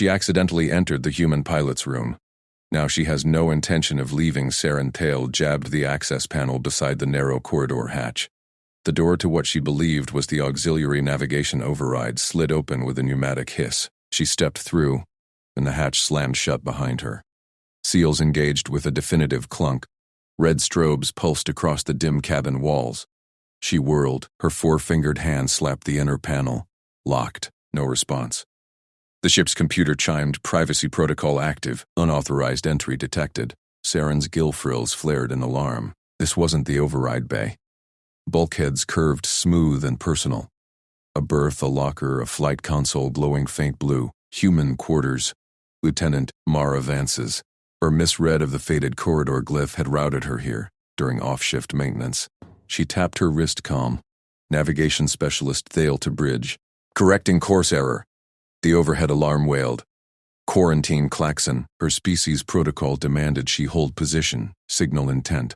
She accidentally entered the human pilot's room. Now she has no intention of leaving. Saren Tail jabbed the access panel beside the narrow corridor hatch. The door to what she believed was the auxiliary navigation override slid open with a pneumatic hiss. She stepped through, and the hatch slammed shut behind her. Seals engaged with a definitive clunk. Red strobes pulsed across the dim cabin walls. She whirled, her four-fingered hand slapped the inner panel. Locked, no response. The ship's computer chimed, privacy protocol active, unauthorized entry detected. Saren's gill frills flared in alarm. This wasn't the override bay. Bulkheads curved smooth and personal. A berth, a locker, a flight console glowing faint blue. Human quarters. Lieutenant Mara Vance's. Her misread of the faded corridor glyph had routed her here, during off-shift maintenance. She tapped her wrist comm. Navigation specialist Thale to bridge. Correcting course error. The overhead alarm wailed. Quarantine klaxon. Her species protocol demanded she hold position, signal intent.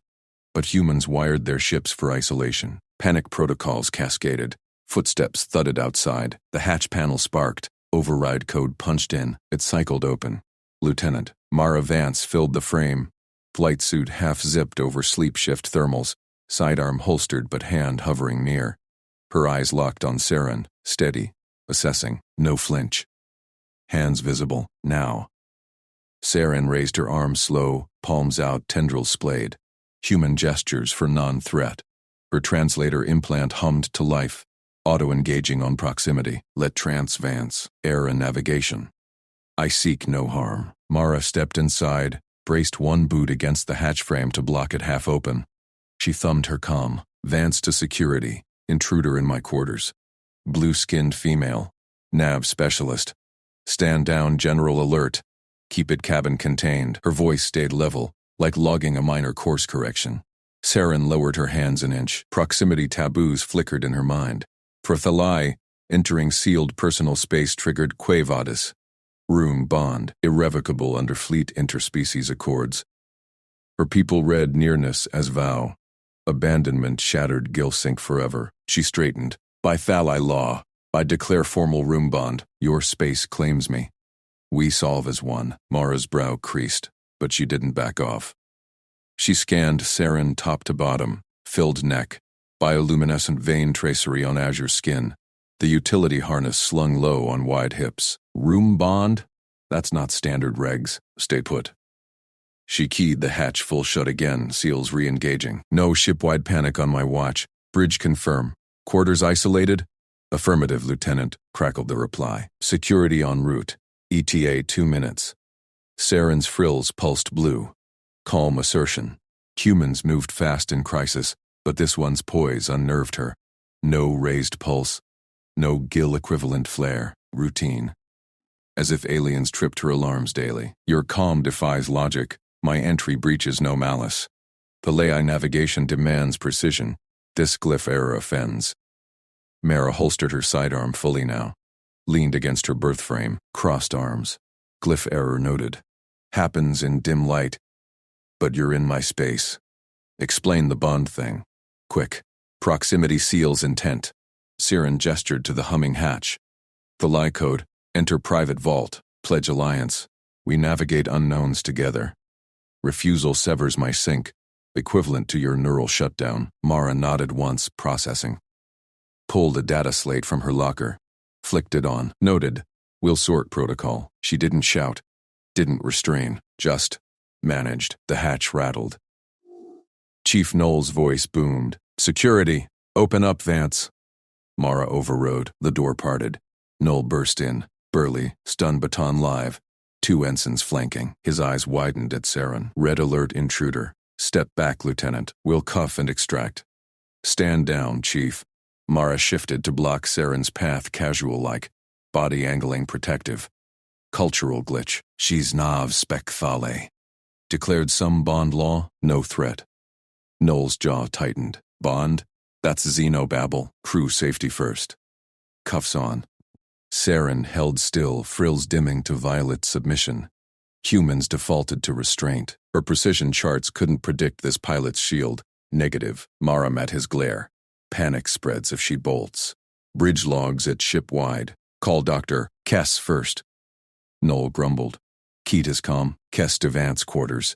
But humans wired their ships for isolation. Panic protocols cascaded. Footsteps thudded outside. The hatch panel sparked. Override code punched in. It cycled open. Lieutenant Mara Vance filled the frame. Flight suit half-zipped over sleep shift thermals. Sidearm holstered but hand hovering near. Her eyes locked on Saren, steady, assessing, no flinch. Hands visible, now. Saren raised her arms slow, palms out, tendrils splayed. Human gestures for non-threat. Her translator implant hummed to life, auto-engaging on proximity. Let trance Vance, air and navigation. I seek no harm. Mara stepped inside, braced one boot against the hatch frame to block it half open. She thumbed her comm. Vance to security. Intruder in my quarters. Blue-skinned female. Nav specialist. Stand down, general alert. Keep it cabin contained. Her voice stayed level, like logging a minor course correction. Saren lowered her hands an inch. Proximity taboos flickered in her mind. For Thalai, entering sealed personal space triggered Quo Vadis. Room bond, irrevocable under fleet interspecies accords. Her people read nearness as vow. Abandonment shattered gill sink forever. She straightened. By Thalai law, I declare formal room bond. Your space claims me. We solve as one. Mara's brow creased, but she didn't back off. She scanned Saren top to bottom, filled neck, bioluminescent vein tracery on azure skin, the utility harness slung low on wide hips. Room bond? That's not standard regs. Stay put. She keyed the hatch full shut again, seals re-engaging. No ship-wide panic on my watch. Bridge confirm. Quarters isolated? Affirmative, Lieutenant, crackled the reply. Security en route. ETA 2 minutes. Saren's frills pulsed blue. Calm assertion. Humans moved fast in crisis, but this one's poise unnerved her. No raised pulse. No gill-equivalent flare. Routine. As if aliens tripped her alarms daily. Your comm defies logic. My entry breaches no malice. The Lei navigation demands precision. This glyph error offends. Mara holstered her sidearm fully now. Leaned against her berth frame, crossed arms. Glyph error noted. Happens in dim light. But you're in my space. Explain the bond thing. Quick. Proximity seals intent. Saren gestured to the humming hatch. The Lei code. Enter private vault. Pledge alliance. We navigate unknowns together. Refusal severs my sync. Equivalent to your neural shutdown. Mara nodded once, processing. Pulled a data slate from her locker. Flicked it on. Noted. We'll sort protocol. She didn't shout. Didn't restrain. Just managed. The hatch rattled. Chief Knoll's voice boomed. Security. Open up, Vance. Mara overrode. The door parted. Knoll burst in. Burly, stun baton live. 2 ensigns flanking. His eyes widened at Saren. Red alert intruder. Step back, Lieutenant. We'll cuff and extract. Stand down, Chief. Mara shifted to block Saren's path casual-like, body angling protective. Cultural glitch. She's Nav spec Thale. Declared some bond law, no threat. Knoll's jaw tightened. Bond? That's xenobabble. Crew safety first. Cuffs on. Saren held still, frills dimming to violet submission. Humans defaulted to restraint. Her precision charts couldn't predict this pilot's shield. Negative. Mara met his glare. Panic spreads if she bolts. Bridge logs at ship wide. Call Dr. Kess first. Noel grumbled. Keat is calm. Kess to Vance quarters.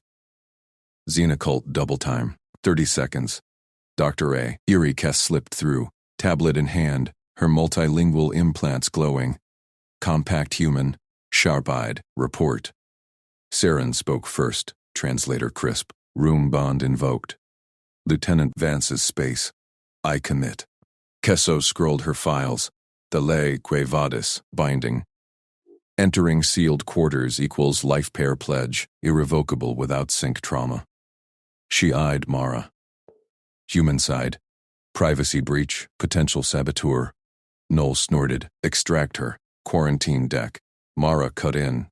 Xenocult double time. 30 seconds. Dr. A. Eerie Kess slipped through, tablet in hand, her multilingual implants glowing. Compact human, sharp-eyed, report. Saren spoke first, translator crisp. Room bond invoked. Lieutenant Vance's space. I commit. Kesso scrolled her files. The ley que vadis, binding. Entering sealed quarters equals life pair pledge, irrevocable without sync trauma. She eyed Mara. Human side. Privacy breach, potential saboteur. Noel snorted. Extract her. Quarantine deck. Mara cut in.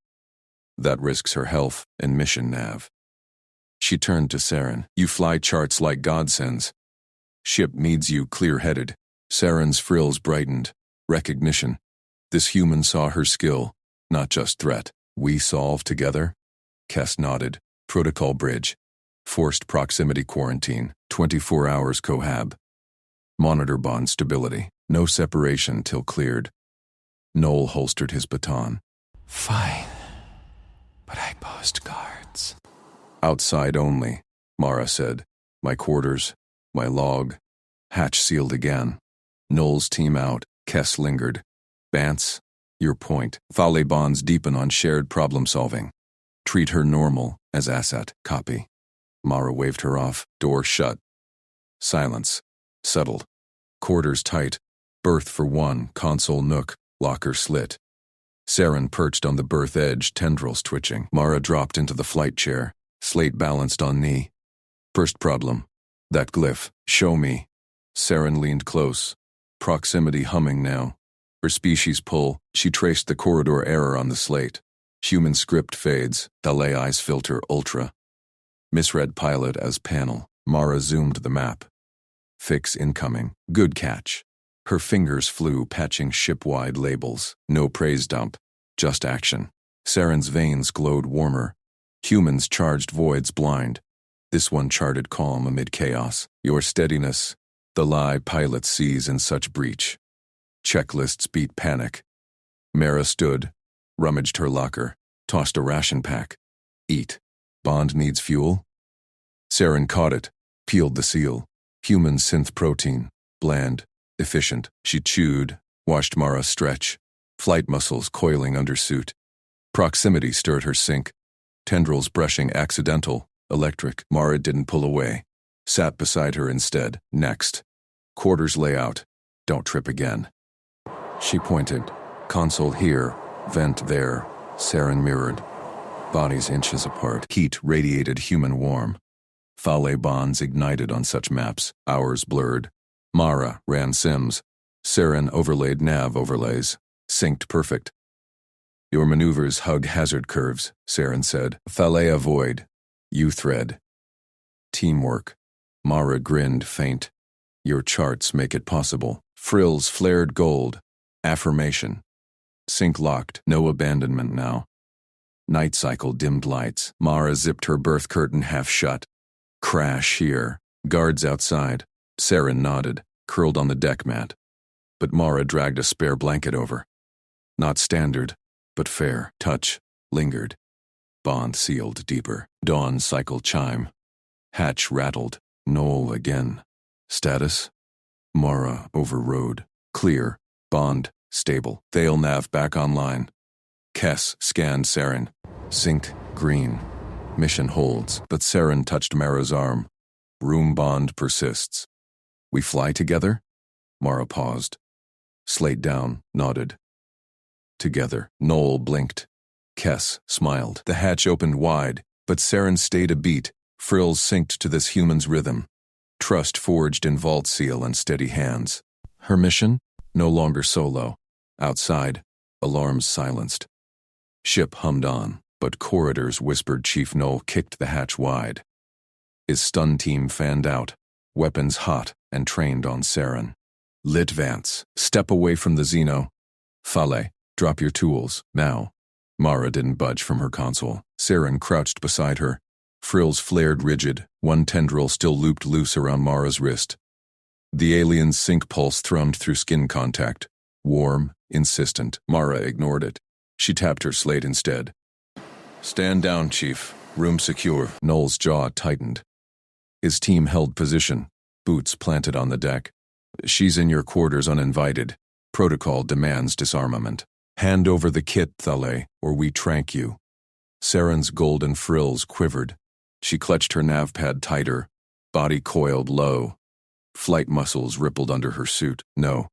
That risks her health and mission nav. She turned to Saren. You fly charts like godsends. Ship needs you clear-headed. Saren's frills brightened. Recognition. This human saw her skill, not just threat. We solve together? Kess nodded. Protocol bridge. Forced proximity quarantine. 24 hours cohab. Monitor bond stability. No separation till cleared. Noel holstered his baton. Fine, but I post guards. Outside only, Mara said. My quarters, my log. Hatch sealed again. Noel's team out. Kess lingered. Vance, your point. Thale bonds deepen on shared problem-solving. Treat her normal, as asset. Copy. Mara waved her off. Door shut. Silence. Settled. Quarters tight. Berth for one. Console nook. Locker slit. Saren perched on the berth edge, tendrils twitching. Mara dropped into the flight chair. Slate balanced on knee. First problem. That glyph. Show me. Saren leaned close. Proximity humming now. Her species pull. She traced the corridor error on the slate. Human script fades. Dalai eyes filter ultra. Misread pilot as panel. Mara zoomed the map. Fix incoming. Good catch. Her fingers flew, patching ship-wide labels. No praise dump. Just action. Saren's veins glowed warmer. Humans charged voids blind. This one charted calm amid chaos. Your steadiness. The lie pilot sees in such breach. Checklists beat panic. Mara stood, rummaged her locker, tossed a ration pack. Eat. Bond needs fuel? Saren caught it, peeled the seal. Human synth protein. Bland. Efficient. She chewed, watched Mara stretch. Flight muscles coiling under suit. Proximity stirred her sink. Tendrils brushing accidental, electric. Mara didn't pull away. Sat beside her instead. Next. Quarters layout. Don't trip again. She pointed. Console here. Vent there. Saren mirrored. Bodies inches apart. Heat radiated human warm. Thale bonds ignited on such maps. Hours blurred. Mara ran sims. Saren overlaid nav overlays. Synced perfect. Your maneuvers hug hazard curves, Saren said. Thale avoid. You thread. Teamwork. Mara grinned faint. Your charts make it possible. Frills flared gold. Affirmation. Sync locked. No abandonment now. Night cycle dimmed lights. Mara zipped her berth curtain half shut. Crash here. Guards outside. Saren nodded, curled on the deck mat. But Mara dragged a spare blanket over. Not standard, but fair. Touch. Lingered. Bond sealed deeper. Dawn cycle chime. Hatch rattled. Noel again. Status? Mara overrode. Clear. Bond. Stable. Thale nav back online. Kess scanned Saren. Synced. Green. Mission holds, but Saren touched Mara's arm. Room bond persists. We fly together? Mara paused. Slate down, nodded. Together. Noel blinked. Kess smiled. The hatch opened wide, but Saren stayed a beat. Frills synced to this human's rhythm. Trust forged in vault seal and steady hands. Her mission? No longer solo. Outside, alarms silenced. Ship hummed on, but corridors whispered Chief Noel kicked the hatch wide. His stun team fanned out, weapons hot and trained on Saren. Lit Vance, step away from the Xeno. Thale, drop your tools, now. Mara didn't budge from her console. Saren crouched beside her. Frills flared rigid, one tendril still looped loose around Mara's wrist. The alien's sync pulse thrummed through skin contact. Warm, insistent. Mara ignored it. She tapped her slate instead. Stand down, Chief. Room secure. Noel's jaw tightened. His team held position, boots planted on the deck. She's in your quarters uninvited. Protocol demands disarmament. Hand over the kit, Thale, or we trank you. Saren's golden frills quivered. She clutched her nav pad tighter, body coiled low. Flight muscles rippled under her suit. No.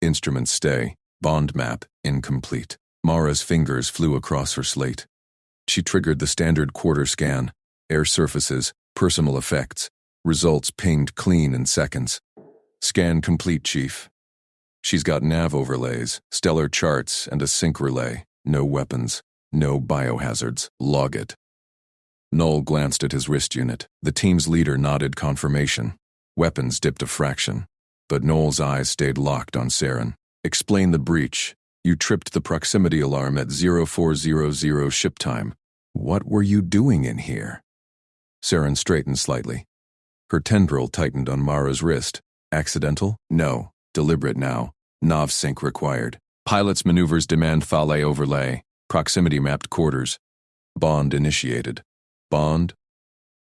Instruments stay. Bond map incomplete. Mara's fingers flew across her slate. She triggered the standard quarter scan. Air surfaces, personal effects. Results pinged clean in seconds. Scan complete, Chief. She's got nav overlays, stellar charts, and a sync relay. No weapons. No biohazards. Log it. Noel glanced at his wrist unit. The team's leader nodded confirmation. Weapons dipped a fraction. But Noel's eyes stayed locked on Saren. Explain the breach. You tripped the proximity alarm at 0400 ship time. What were you doing in here? Saren straightened slightly. Her tendril tightened on Mara's wrist. Accidental? No. Deliberate now. Nav sync required. Pilot's maneuvers demand Thale overlay. Proximity mapped quarters. Bond initiated. Bond?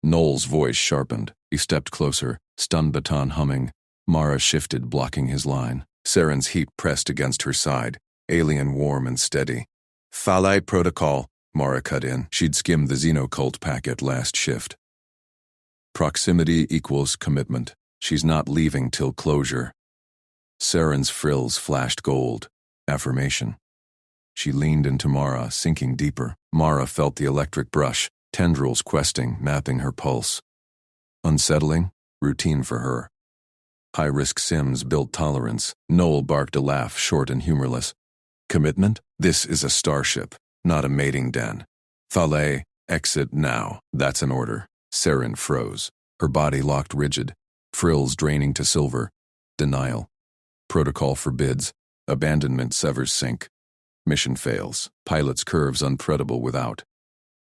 Noel's voice sharpened. He stepped closer, stun baton humming. Mara shifted, blocking his line. Saren's heat pressed against her side, alien warm and steady. Thale protocol, Mara cut in. She'd skimmed the Xenocult packet last shift. Proximity equals commitment. She's not leaving till closure. Saren's frills flashed gold. Affirmation. She leaned into Mara, sinking deeper. Mara felt the electric brush, tendrils questing, mapping her pulse. Unsettling? Routine for her. High-risk sims built tolerance. Noel barked a laugh, short and humorless. Commitment? This is a starship, not a mating den. Thale, exit now. That's an order. Saren froze. Her body locked rigid. Frills draining to silver. Denial. Protocol forbids. Abandonment severs sync. Mission fails. Pilot's curves unprettable without.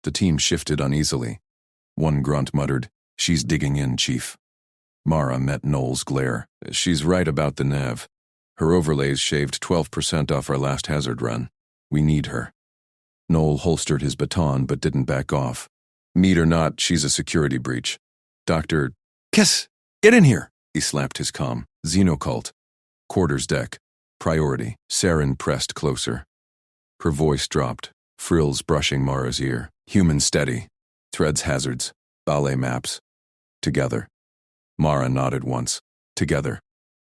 The team shifted uneasily. One grunt muttered, "She's digging in, Chief." Mara met Noel's glare. She's right about the nav. Her overlays shaved 12% off our last hazard run. We need her. Noel holstered his baton but didn't back off. Need or not, she's a security breach. Dr. Kiss, get in here! He slapped his comm. Xenocult. Quarters deck. Priority. Saren pressed closer. Her voice dropped, frills brushing Mara's ear. Human steady. Threads hazards. Ballet maps. Together. Mara nodded once. Together.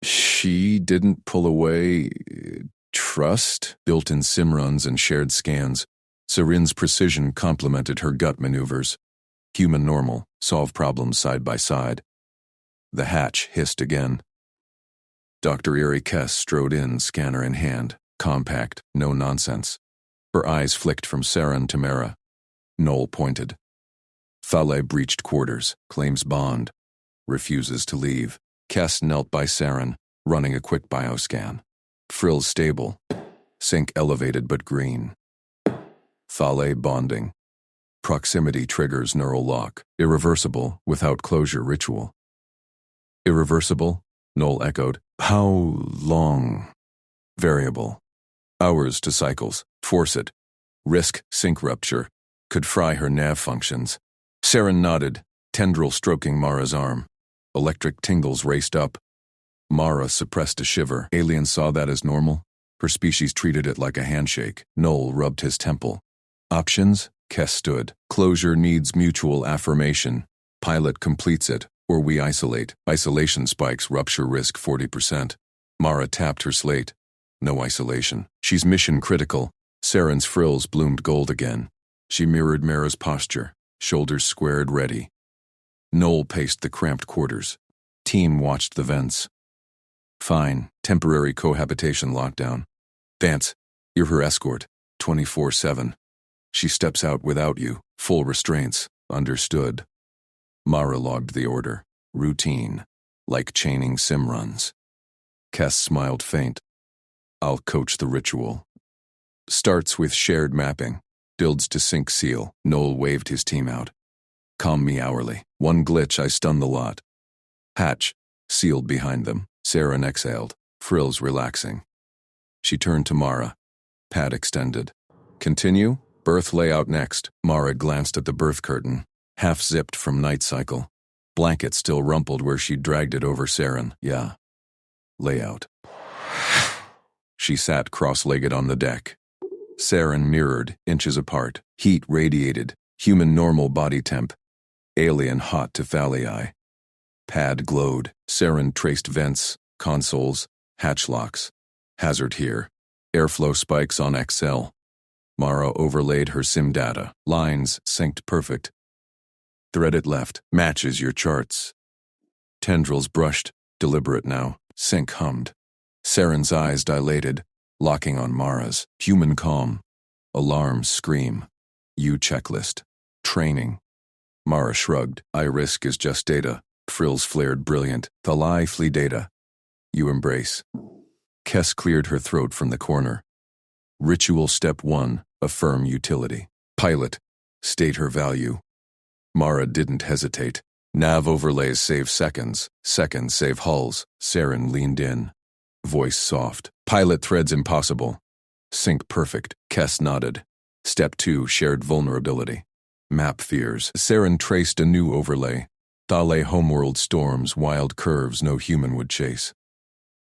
She didn't pull away. Trust? Built-in simruns and shared scans. Saren's precision complemented her gut maneuvers. Human normal. Solve problems side by side. The hatch hissed again. Dr. Erie Kess strode in, scanner in hand. Compact, no nonsense. Her eyes flicked from Saren to Mara. Noel pointed. Thale breached quarters, claims bond. Refuses to leave. Kess knelt by Saren, running a quick bioscan. Frills stable. Sync elevated but green. Thale bonding. Proximity triggers neural lock. Irreversible, without closure ritual. Irreversible? Noel echoed. How long? Variable. Hours to cycles. Force it. Risk sync rupture. Could fry her nav functions. Saren nodded, tendril stroking Mara's arm. Electric tingles raced up. Mara suppressed a shiver. Alien saw that as normal. Her species treated it like a handshake. Noel rubbed his temple. Options? Kess stood. Closure needs mutual affirmation. Pilot completes it, or we isolate. Isolation spikes rupture risk 40%. Mara tapped her slate. No isolation. She's mission critical. Saren's frills bloomed gold again. She mirrored Mara's posture, shoulders squared, ready. Noel paced the cramped quarters. Team watched the vents. Fine, temporary cohabitation lockdown. Vance, you're her escort, 24/7. She steps out without you, full restraints, understood. Mara logged the order. Routine, like chaining simruns. Kess smiled faint. I'll coach the ritual. Starts with shared mapping. Builds to sync seal. Noel waved his team out. Calm me hourly. One glitch, I stun the lot. Hatch, sealed behind them. Saren exhaled, frills relaxing. She turned to Mara. Pad extended. Continue? Berth layout next. Mara glanced at the berth curtain, half-zipped from night cycle. Blanket still rumpled where she dragged it over Saren. Yeah. Layout. She sat cross-legged on the deck. Saren mirrored, inches apart. Heat radiated. Human normal body temp. Alien hot to phalli. Pad glowed. Saren traced vents, consoles, hatch locks. Hazard here. Airflow spikes on XL. Mara overlaid her sim data. Lines synced perfect. Thread it left. Matches your charts. Tendrils brushed. Deliberate now. Sync hummed. Saren's eyes dilated, locking on Mara's. Human calm. Alarms scream. U checklist. Training. Mara shrugged. Risk is just data. Frills flared brilliant. Thalai flee data. You embrace. Kess cleared her throat from the corner. Ritual step 1. Affirm utility. Pilot. State her value. Mara didn't hesitate. Nav overlays save seconds. Seconds save hulls. Saren leaned in. Voice soft. Pilot threads impossible. Sync perfect. Kess nodded. Step 2. Shared vulnerability. Map fears. Saren traced a new overlay. Thale homeworld storms, wild curves no human would chase.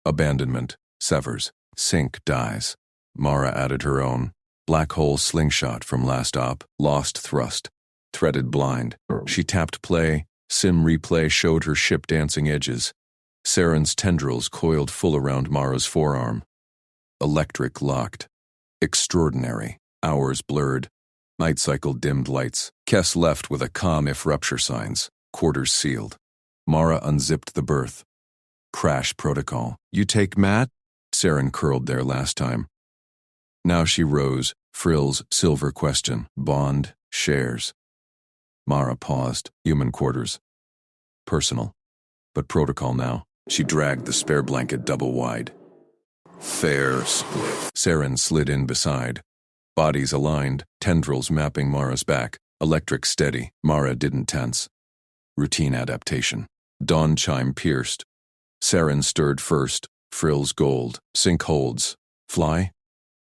Abandonment. Severs. Sync dies. Mara added her own. Black hole slingshot from last op. Lost thrust. Threaded blind. She tapped play. Sim replay showed her ship dancing edges. Saren's tendrils coiled full around Mara's forearm. Electric locked. Extraordinary. Hours blurred. Night cycle dimmed lights. Kess left with a calm if rupture signs. Quarters sealed. Mara unzipped the berth. Crash protocol. You take Matt? Saren curled there last time. Now she rose. Frills, silver question. Bond, shares. Mara paused. Human quarters. Personal. But protocol now. She dragged the spare blanket double wide. Fair split. Saren slid in beside. Bodies aligned, tendrils mapping Mara's back. Electric steady. Mara didn't tense. Routine adaptation. Dawn chime pierced. Saren stirred first. Frills gold. Sync holds. Fly?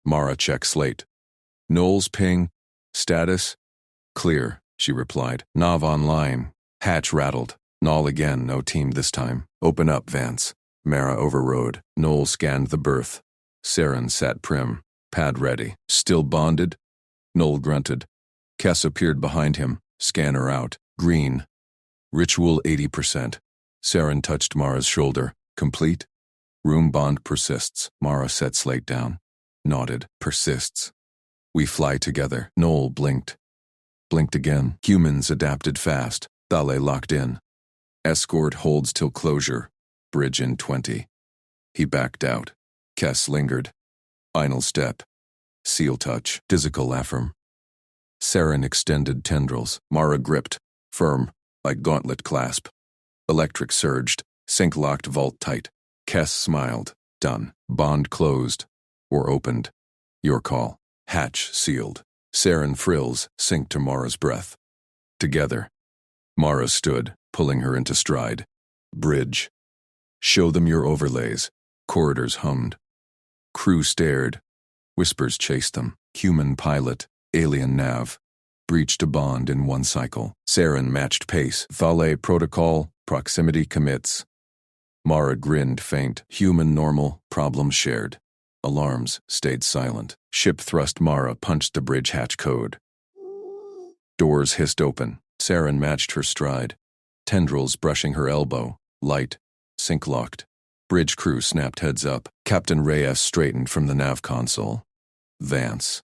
Mara check slate. Knowles ping. Status? Clear, she replied. Nav online. Hatch rattled. Null again, no team this time. Open up, Vance. Mara overrode. Knowles scanned the berth. Saren sat prim. Pad ready. Still bonded? Knoll grunted. Kess appeared behind him. Scanner out. Green. Ritual 80%. Saren touched Mara's shoulder. Complete? Room bond persists. Mara set slate down. Nodded. Persists. We fly together. Knoll blinked. Blinked again. Humans adapted fast. Thale locked in. Escort holds till closure. Bridge in 20. He backed out. Kess lingered. Final step. Seal touch. Physical affirm. Saren extended tendrils. Mara gripped. Firm. Like gauntlet clasp. Electric surged. Sync locked vault tight. Kess smiled. Done. Bond closed. Or opened. Your call. Hatch sealed. Saren frills synced to Mara's breath. Together. Mara stood, pulling her into stride. Bridge. Show them your overlays. Corridors hummed. Crew stared. Whispers chased them. Human pilot. Alien nav. Breached a bond in one cycle. Saren matched pace. Thale protocol. Proximity commits. Mara grinned faint. Human normal. Problem shared. Alarms stayed silent. Ship thrust. Mara punched the bridge hatch code. Doors hissed open. Saren matched her stride. Tendrils brushing her elbow. Light. Sync locked. Bridge crew snapped heads up. Captain Reyes straightened from the nav console. Vance.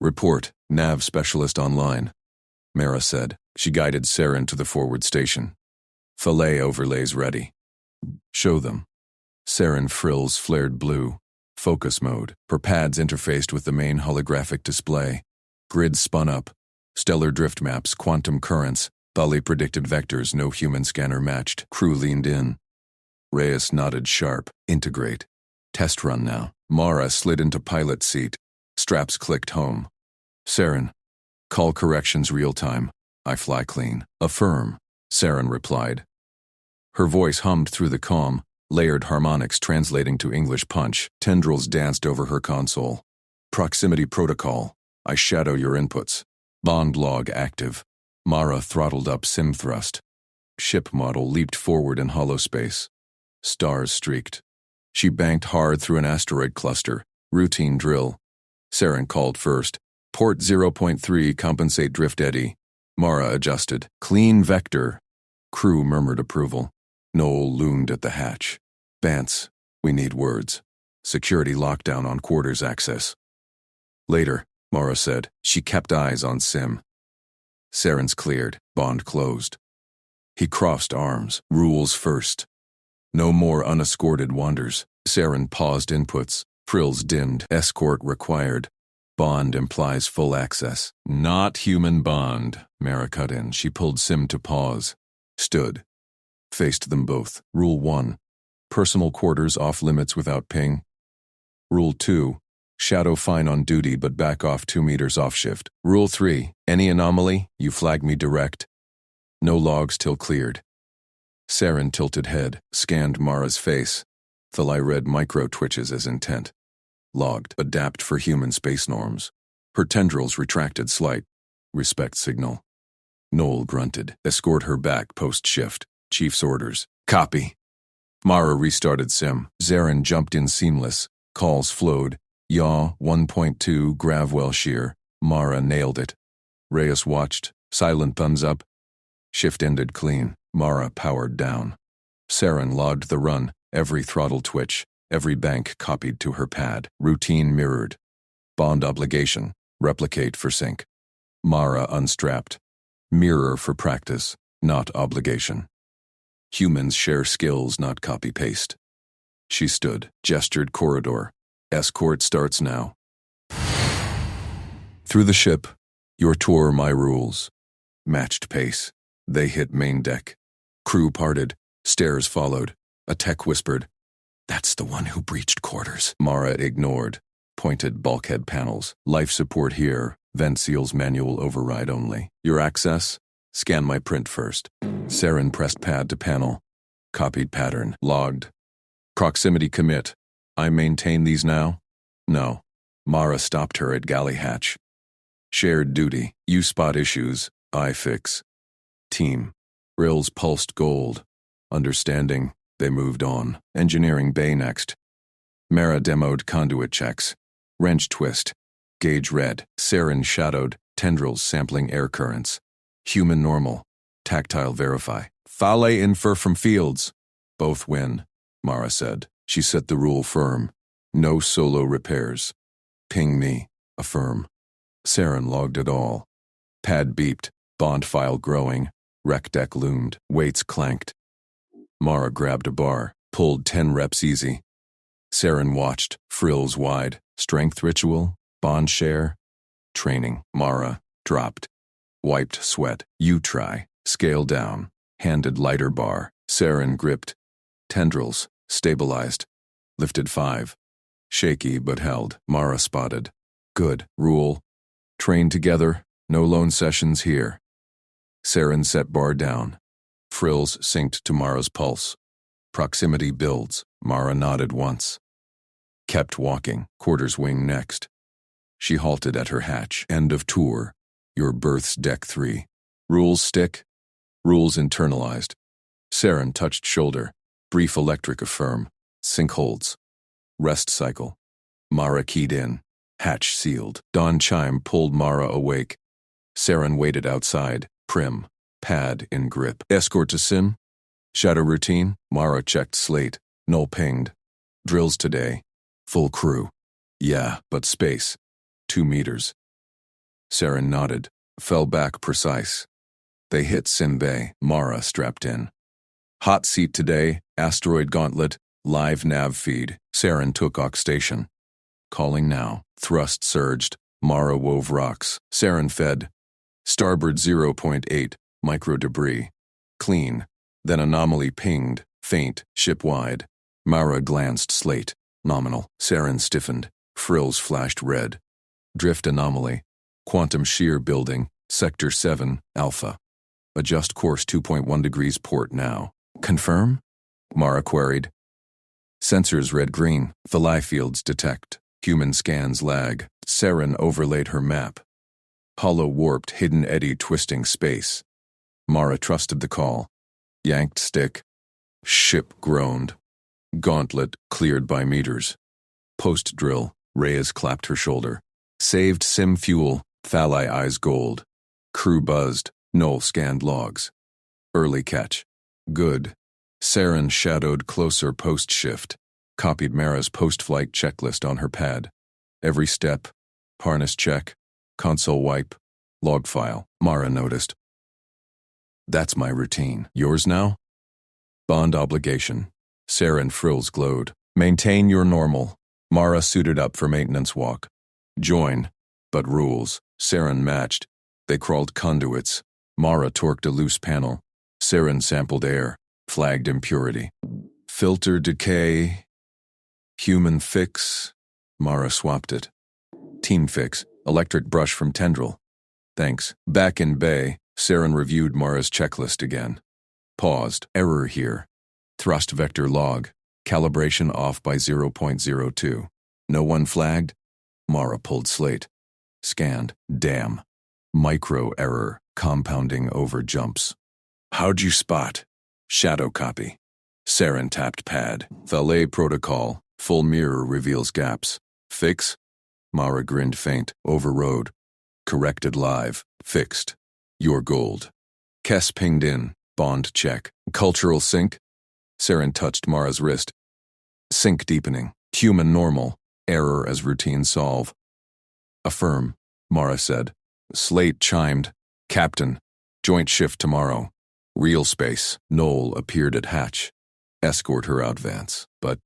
Report. Nav specialist online. Mara said. She guided Saren to the forward station. Fillet overlays ready. Show them. Saren frills flared blue. Focus mode. Her pads interfaced with the main holographic display. Grid spun up. Stellar drift maps, quantum currents, Thale predicted vectors no human scanner matched. Crew leaned in. Reyes nodded sharp. Integrate. Test run now. Mara slid into pilot seat. Straps clicked home. Saren. Call corrections real time. I fly clean. Affirm. Saren replied. Her voice hummed through the comm, layered harmonics translating to English punch. Tendrils danced over her console. Proximity protocol. I shadow your inputs. Bond log active. Mara throttled up sim thrust. Ship model leaped forward in hollow space. Stars streaked. She banked hard through an asteroid cluster. Routine drill. Saren called first. Port 0.3, compensate drift eddy. Mara adjusted. Clean vector. Crew murmured approval. Noel loomed at the hatch. Bance, we need words. Security lockdown on quarters access. Later, Mara said. She kept eyes on Sim. Saren's cleared. Bond closed. He crossed arms. Rules first. No more unescorted wanders. Saren paused inputs. Frills dimmed. Escort required. Bond implies full access. Not human bond. Mara cut in. She pulled Sim to pause. Stood. Faced them both. Rule 1. Personal quarters off limits without ping. Rule 2. Shadow fine on duty but back off 2 meters off shift. Rule 3. Any anomaly, you flag me direct. No logs till cleared. Saren tilted head, scanned Mara's face. Thalai read micro twitches as intent. Logged. Adapt for human space norms. Her tendrils retracted slight. Respect signal. Noel grunted. Escort her back post-shift. Chief's orders. Copy. Mara restarted Sim. Saren jumped in seamless. Calls flowed. Yaw, 1.2, Gravwell shear. Mara nailed it. Reyes watched. Silent thumbs up. Shift ended clean. Mara powered down. Saren logged the run. Every throttle twitch. Every bank copied to her pad. Routine mirrored. Bond obligation. Replicate for sync. Mara unstrapped. Mirror for practice, not obligation. Humans share skills, not copy-paste. She stood, gestured corridor. Escort starts now. Through the ship, your tour, my rules. Matched pace. They hit main deck. Crew parted. Stairs followed. A tech whispered, "That's the one who breached quarters." Mara ignored. Pointed bulkhead panels. Life support here. Vent seals manual override only. Your access? Scan my print first. Saren pressed pad to panel. Copied pattern. Logged. Proximity commit. I maintain these now? No. Mara stopped her at galley hatch. Shared duty. You spot issues. I fix. Team. Rills pulsed gold. Understanding. They moved on. Engineering bay next. Mara demoed conduit checks. Wrench twist. Gauge red. Saren shadowed. Tendrils sampling air currents. Human normal. Tactile verify. Fale infer from fields. Both win, Mara said. She set the rule firm. No solo repairs. Ping me. Affirm. Saren logged it all. Pad beeped. Bond file growing. Rec deck loomed. Weights clanked. Mara grabbed a bar. Pulled 10 reps easy. Saren watched. Frills wide. Strength ritual. Bond share. Training. Mara dropped. Wiped sweat. You try. Scale down. Handed lighter bar. Saren gripped. Tendrils. Stabilized. Lifted 5. Shaky but held. Mara spotted. Good. Rule. Train together. No lone sessions here. Saren set bar down. Frills synced to Mara's pulse. Proximity builds. Mara nodded once. Kept walking. Quarters wing next. She halted at her hatch. End of tour. Your berth's deck 3. Rules stick. Rules internalized. Saren touched shoulder. Brief electric affirm. Sync holds. Rest cycle. Mara keyed in. Hatch sealed. Dawn chime pulled Mara awake. Saren waited outside. Prim. Pad in grip. Escort to Sim. Shadow routine. Mara checked slate. Null pinged. Drills today. Full crew. Yeah, but space. 2 meters. Saren nodded. Fell back precise. They hit Sim Bay. Mara strapped in. Hot seat today. Asteroid gauntlet. Live nav feed. Saren took Aux station. Calling now. Thrust surged. Mara wove rocks. Saren fed. Starboard 0.8. Micro debris. Clean. Then anomaly pinged. Faint. Ship-wide. Mara glanced slate. Nominal. Saren stiffened. Frills flashed red. Drift anomaly. Quantum shear building. Sector 7. Alpha. Adjust course 2.1 degrees port now. Confirm? Mara queried. Sensors red-green. Thalai fields detect. Human scans lag. Saren overlaid her map. Hollow warped, hidden eddy twisting space. Mara trusted the call. Yanked stick. Ship groaned. Gauntlet cleared by meters. Post drill. Reyes clapped her shoulder. Saved sim fuel. Thalai eyes gold. Crew buzzed. Noel scanned logs. Early catch. Good. Saren shadowed closer post-shift. Copied Mara's post-flight checklist on her pad. Every step. Harness check. Console wipe. Log file. Mara noticed. That's my routine. Yours now? Bond obligation. Saren frills glowed. Maintain your normal. Mara suited up for maintenance walk. Join. But rules. Saren matched. They crawled conduits. Mara torqued a loose panel. Saren sampled air. Flagged impurity. Filter decay. Human fix. Mara swapped it. Team fix. Electric brush from tendril. Thanks. Back in bay, Saren reviewed Mara's checklist again. Paused. Error here. Thrust vector log. Calibration off by 0.02. No one flagged? Mara pulled slate. Scanned. Damn. Micro error. Compounding over jumps. How'd you spot? Shadow copy. Saren tapped pad. Valet protocol. Full mirror reveals gaps. Fix? Mara grinned faint. Overrode. Corrected live. Fixed. Your gold. Kess pinged in. Bond check. Cultural sync? Saren touched Mara's wrist. Sync deepening. Human normal. Error as routine solve. Affirm, Mara said. Slate chimed. Captain. Joint shift tomorrow. Real space. Noel appeared at hatch. Escort her out, Vance. But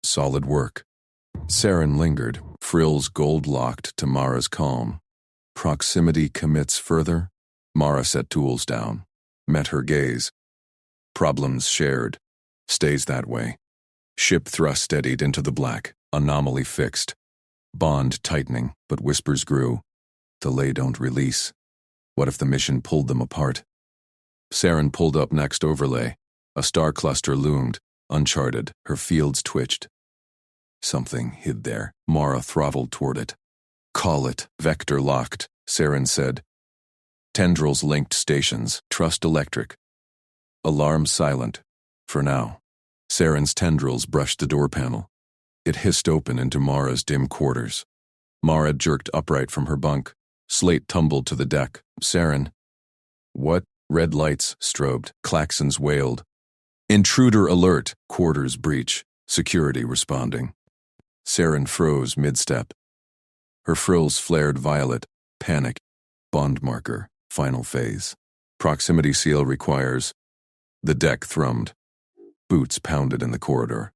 solid work. Saren lingered, frills gold-locked to Mara's calm. Proximity commits further? Mara set tools down. Met her gaze. Problems shared. Stays that way. Ship thrust steadied into the black. Anomaly fixed. Bond tightening, but whispers grew. Delay don't release. What if the mission pulled them apart? Saren pulled up next overlay. A star cluster loomed, uncharted. Her fields twitched. Something hid there. Mara throttled toward it. Call it. Vector locked, Saren said. Tendrils linked stations. Trust electric. Alarm silent. For now. Saren's tendrils brushed the door panel. It hissed open into Mara's dim quarters. Mara jerked upright from her bunk. Slate tumbled to the deck. Saren. What? Red lights strobed. Klaxons wailed. Intruder alert. Quarters breach. Security responding. Saren froze mid-step. Her frills flared violet. Panic. Bond marker. Final phase. Proximity seal requires. The deck thrummed. Boots pounded in the corridor.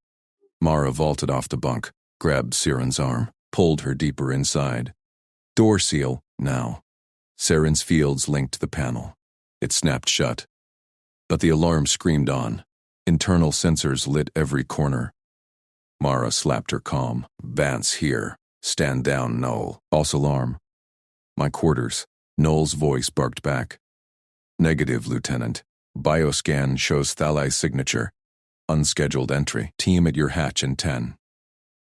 Mara vaulted off the bunk, grabbed Saren's arm, pulled her deeper inside. Door seal, now. Saren's fields linked the panel. It snapped shut. But the alarm screamed on. Internal sensors lit every corner. Mara slapped her calm. Vance here. Stand down, Noel. False alarm. My quarters. Noel's voice barked back. Negative, Lieutenant. Bioscan shows Thalai's signature. Unscheduled entry. Team at your hatch in 10.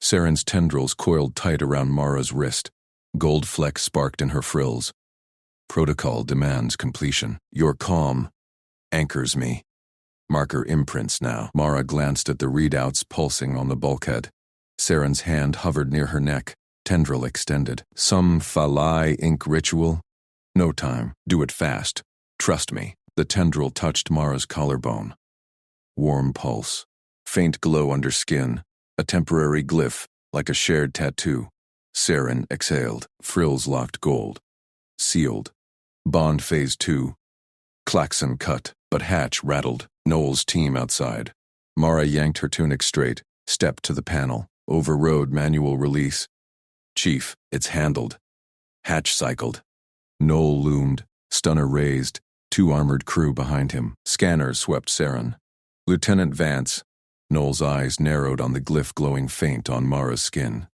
Saren's tendrils coiled tight around Mara's wrist. Gold flecks sparked in her frills. Protocol demands completion. Your calm anchors me. Marker imprints now. Mara glanced at the readouts pulsing on the bulkhead. Saren's hand hovered near her neck. Tendril extended. Some Thalai ink ritual? No time. Do it fast. Trust me. The tendril touched Mara's collarbone. Warm pulse. Faint glow under skin. A temporary glyph, like a shared tattoo. Saren exhaled. Frills locked gold. Sealed. Bond phase 2. Klaxon cut, but hatch rattled. Noel's team outside. Mara yanked her tunic straight, stepped to the panel, overrode manual release. Chief, it's handled. Hatch cycled. Noel loomed, stunner raised, 2 armored crew behind him. Scanners swept Saren. Lieutenant Vance. Noel's eyes narrowed on the glyph glowing faint on Mara's skin.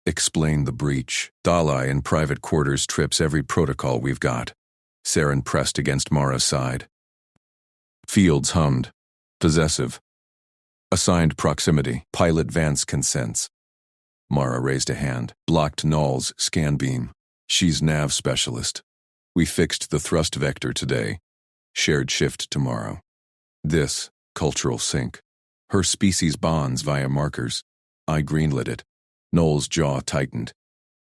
Explain the breach. Thalai in private quarters trips every protocol we've got. Saren pressed against Mara's side. Fields hummed. Possessive. Assigned proximity. Pilot Vance consents. Mara raised a hand, blocked Null's scan beam. She's nav specialist. We fixed the thrust vector today. Shared shift tomorrow. This, cultural sync. Her species bonds via markers. I greenlit it. Null's jaw tightened.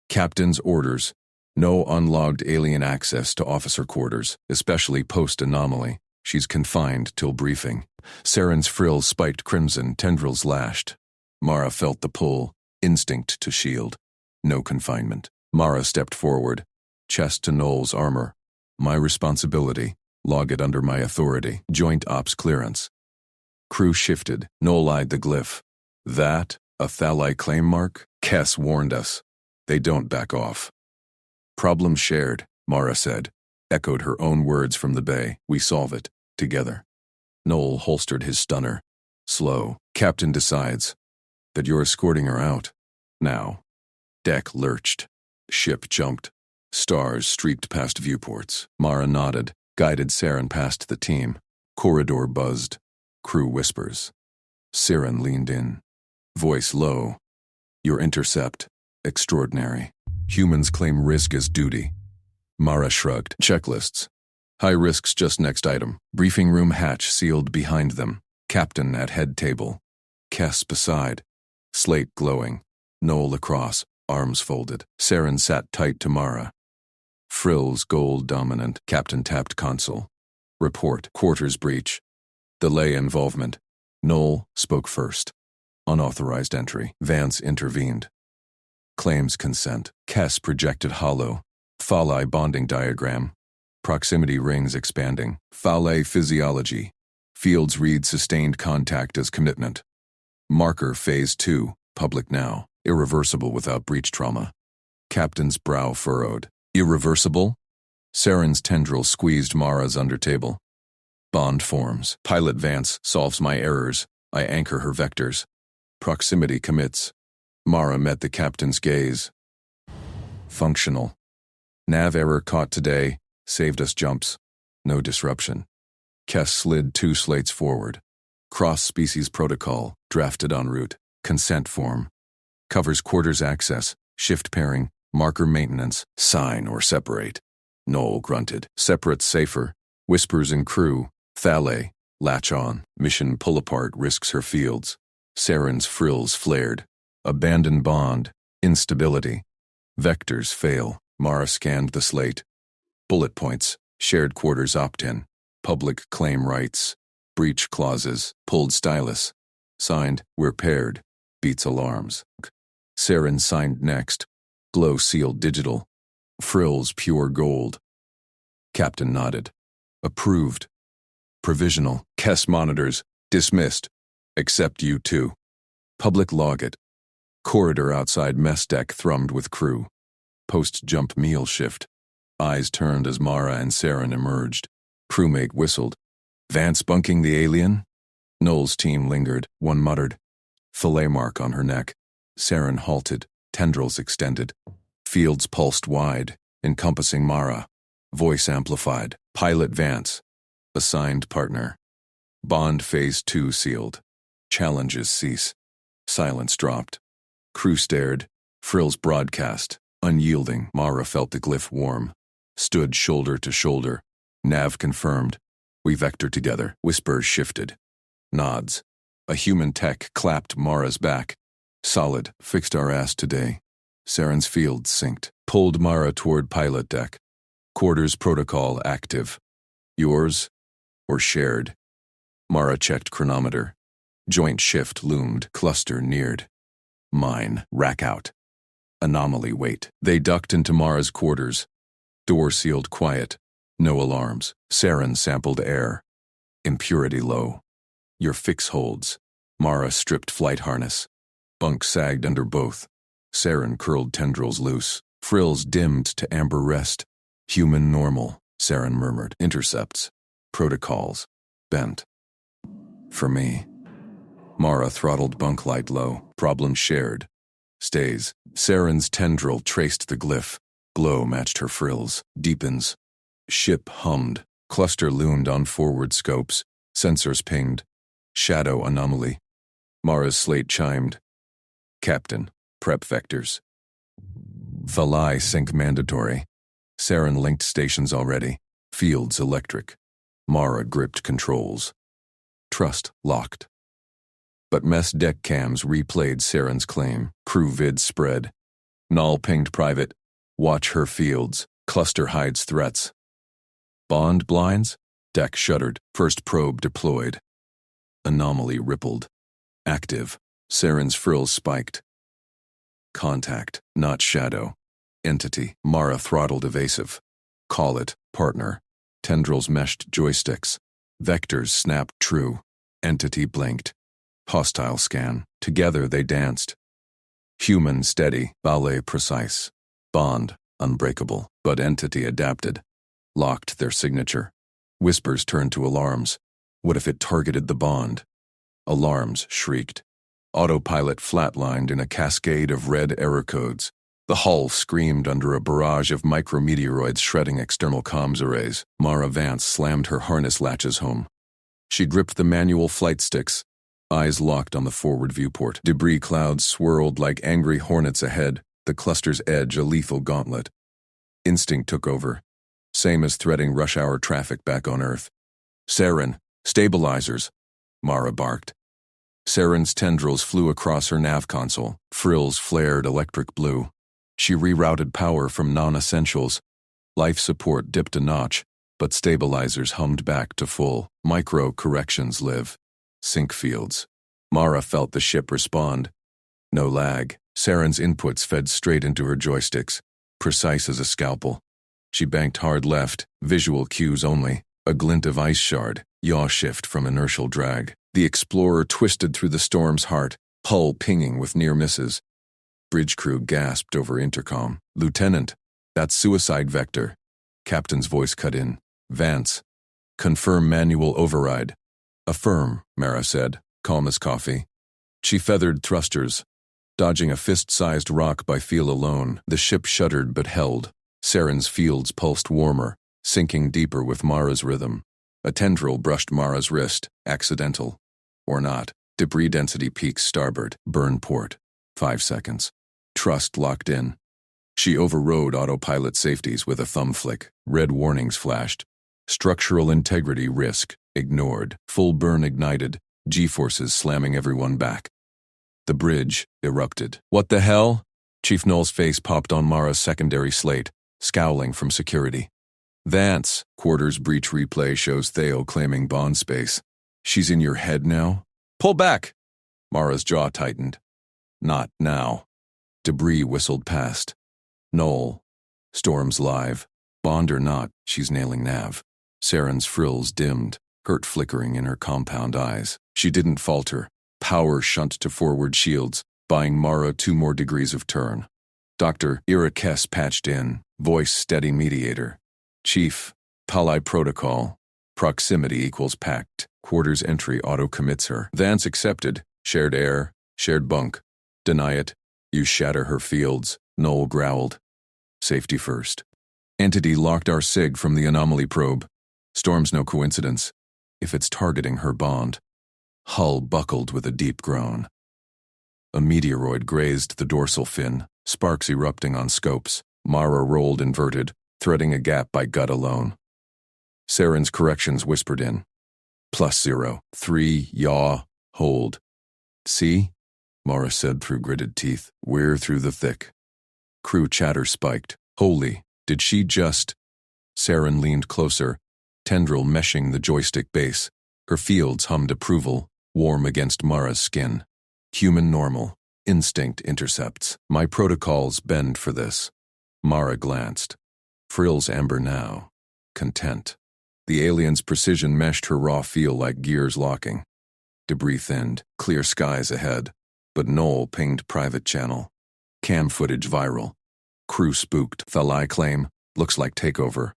Captain's orders. No unlogged alien access to officer quarters, especially post-anomaly. She's confined till briefing. Saren's frills spiked crimson, tendrils lashed. Mara felt the pull, instinct to shield. No confinement. Mara stepped forward, chest to Null's armor. My responsibility. Log it under my authority. Joint ops clearance. Crew shifted. Null eyed the glyph. That, a Thalai claim mark? Kess warned us. They don't back off. Problem shared, Mara said. Echoed her own words from the bay. We solve it. Together. Null holstered his stunner. Slow. Captain decides. That you're escorting her out. Now. Deck lurched. Ship jumped. Stars streaked past viewports. Mara nodded, guided Saren past the team. Corridor buzzed. Crew whispers. Saren leaned in. Voice low. Your intercept. Extraordinary. Humans claim risk as duty. Mara shrugged. Checklists. High risks just next item. Briefing room hatch sealed behind them. Captain at head table. Kess beside. Slate glowing. Null across. Arms folded. Saren sat tight to Mara. Frills gold dominant. Captain tapped console. Report. Quarters breach. Delay involvement. Null spoke first. Unauthorized entry. Vance intervened. Claims consent. Kess projected hollow. Thalai bonding diagram. Proximity rings expanding. Thalai physiology. Fields read sustained contact as commitment. Marker phase 2. Public now. Irreversible without breach trauma. Captain's brow furrowed. Irreversible? Saren's tendril squeezed Mara's undertable. Bond forms. Pilot Vance solves my errors. I anchor her vectors. Proximity commits. Mara met the captain's gaze. Functional. Nav error caught today. Saved us jumps. No disruption. Kess slid 2 slates forward. Cross-species protocol, drafted en route. Consent form. Covers quarters access, shift pairing, marker maintenance, sign or separate. Null grunted. Separate's safer. Whispers in crew. Thalai. Latch on. Mission pull apart risks her fields. Saren's frills flared. Abandoned bond. Instability. Vectors fail. Mara scanned the slate. Bullet points. Shared quarters opt-in. Public claim rights. Breach clauses. Pulled stylus. Signed, we're paired. Beats alarms. Saren signed next. Glow sealed digital. Frills pure gold. Captain nodded. Approved. Provisional. Kess monitors. Dismissed. Except you two. Public log it. Corridor outside mess deck thrummed with crew. Post-jump meal shift. Eyes turned as Mara and Saren emerged. Crewmate whistled. Vance bunking the alien? Null's team lingered. One muttered. Fillet mark on her neck. Saren halted. Tendrils extended. Fields pulsed wide, encompassing Mara. Voice amplified. Pilot Vance. Assigned partner. Bond phase 2 sealed. Challenges cease. Silence dropped. Crew stared. Frills broadcast. Unyielding. Mara felt the glyph warm. Stood shoulder to shoulder. Nav confirmed. We vector together. Whispers shifted. Nods. A human tech clapped Mara's back. Solid. Fixed our ass today. Saren's field synced. Pulled Mara toward pilot deck. Quarters protocol active. Yours or shared? Mara checked chronometer. Joint shift loomed. Cluster neared. Mine. Rack out. Anomaly wait. They ducked into Mara's quarters. Door sealed quiet. No alarms. Saren sampled air. Impurity low. Your fix holds. Mara stripped flight harness. Bunk sagged under both. Saren curled tendrils loose. Frills dimmed to amber rest. Human normal, Saren murmured. Intercepts. Protocols. Bent. For me. Mara throttled bunk light low. Problem shared. Stays. Saren's tendril traced the glyph. Glow matched her frills. Deepens. Ship hummed. Cluster loomed on forward scopes. Sensors pinged. Shadow anomaly. Mara's slate chimed. Captain. Prep vectors. Thalai sync mandatory. Saren linked stations already. Fields electric. Mara gripped controls. Trust locked. But mess deck cams replayed Saren's claim. Crew vids spread. Null pinged private. Watch her fields. Cluster hides threats. Bond blinds? Deck shuddered. First probe deployed. Anomaly rippled. Active. Saren's frills spiked. Contact, not shadow. Entity. Mara throttled evasive. Call it, partner. Tendrils meshed joysticks. Vectors snapped true. Entity blinked. Hostile scan. Together they danced. Human steady, ballet precise. Bond unbreakable, but entity adapted. Locked their signature. Whispers turned to alarms. What if it targeted the bond? Alarms shrieked. Autopilot flatlined in a cascade of red error codes. The hull screamed under a barrage of micrometeoroids shredding external comms arrays. Mara Vance slammed her harness latches home. She gripped the manual flight sticks, eyes locked on the forward viewport. Debris clouds swirled like angry hornets ahead, the cluster's edge a lethal gauntlet. Instinct took over, same as threading rush-hour traffic back on Earth. Saren, stabilizers, Mara barked. Saren's tendrils flew across her nav console. Frills flared electric blue. She rerouted power from non-essentials. Life support dipped a notch, but stabilizers hummed back to full. Micro-corrections live. Sync fields. Mara felt the ship respond. No lag. Saren's inputs fed straight into her joysticks, precise as a scalpel. She banked hard left, visual cues only. A glint of ice shard, yaw shift from inertial drag. The Explorer twisted through the storm's heart, hull pinging with near misses. Bridge crew gasped over intercom. Lieutenant, that's suicide vector. Captain's voice cut in. Vance. Confirm manual override. Affirm, Mara said, calm as coffee. She feathered thrusters, dodging a fist-sized rock by feel alone. The ship shuddered but held. Saren's fields pulsed warmer, sinking deeper with Mara's rhythm. A tendril brushed Mara's wrist, accidental. Or not. Debris density peaks starboard, burn port. 5 seconds. Trust locked in. She overrode autopilot safeties with a thumb flick. Red warnings flashed. Structural integrity risk, ignored. Full burn ignited, G-forces slamming everyone back. The bridge erupted. What the hell? Chief Null's face popped on Mara's secondary slate, scowling from security. Vance, quarters breach replay shows Theo claiming bond space. She's in your head now? Pull back! Mara's jaw tightened. Not now. Debris whistled past. Null. Storm's live. Bond or not, she's nailing nav. Saren's frills dimmed, hurt flickering in her compound eyes. She didn't falter. Power shunt to forward shields, buying Mara 2 more degrees of turn. Dr. Irakes patched in, voice steady mediator. Chief, Pali protocol. Proximity equals pact. Quarters entry auto-commits her. Vance accepted. Shared air, shared bunk. Deny it. You shatter her fields. Null growled. Safety first. Entity locked our SIG from the anomaly probe. Storm's no coincidence. If it's targeting her bond. Hull buckled with a deep groan. A meteoroid grazed the dorsal fin, sparks erupting on scopes. Mara rolled inverted, threading a gap by gut alone. Saren's corrections whispered in. +0, 3, yaw, hold. See? Mara said through gritted teeth. We're through the thick. Crew chatter spiked. Holy, did she just... Saren leaned closer, tendril meshing the joystick base. Her fields hummed approval, warm against Mara's skin. Human normal. Instinct intercepts. My protocols bend for this. Mara glanced. Frills amber now. Content. The alien's precision meshed her raw feel like gears locking. Debris thinned. Clear skies ahead. But Null pinged private channel. Cam footage viral. Crew spooked. Thalai claim. Looks like takeover.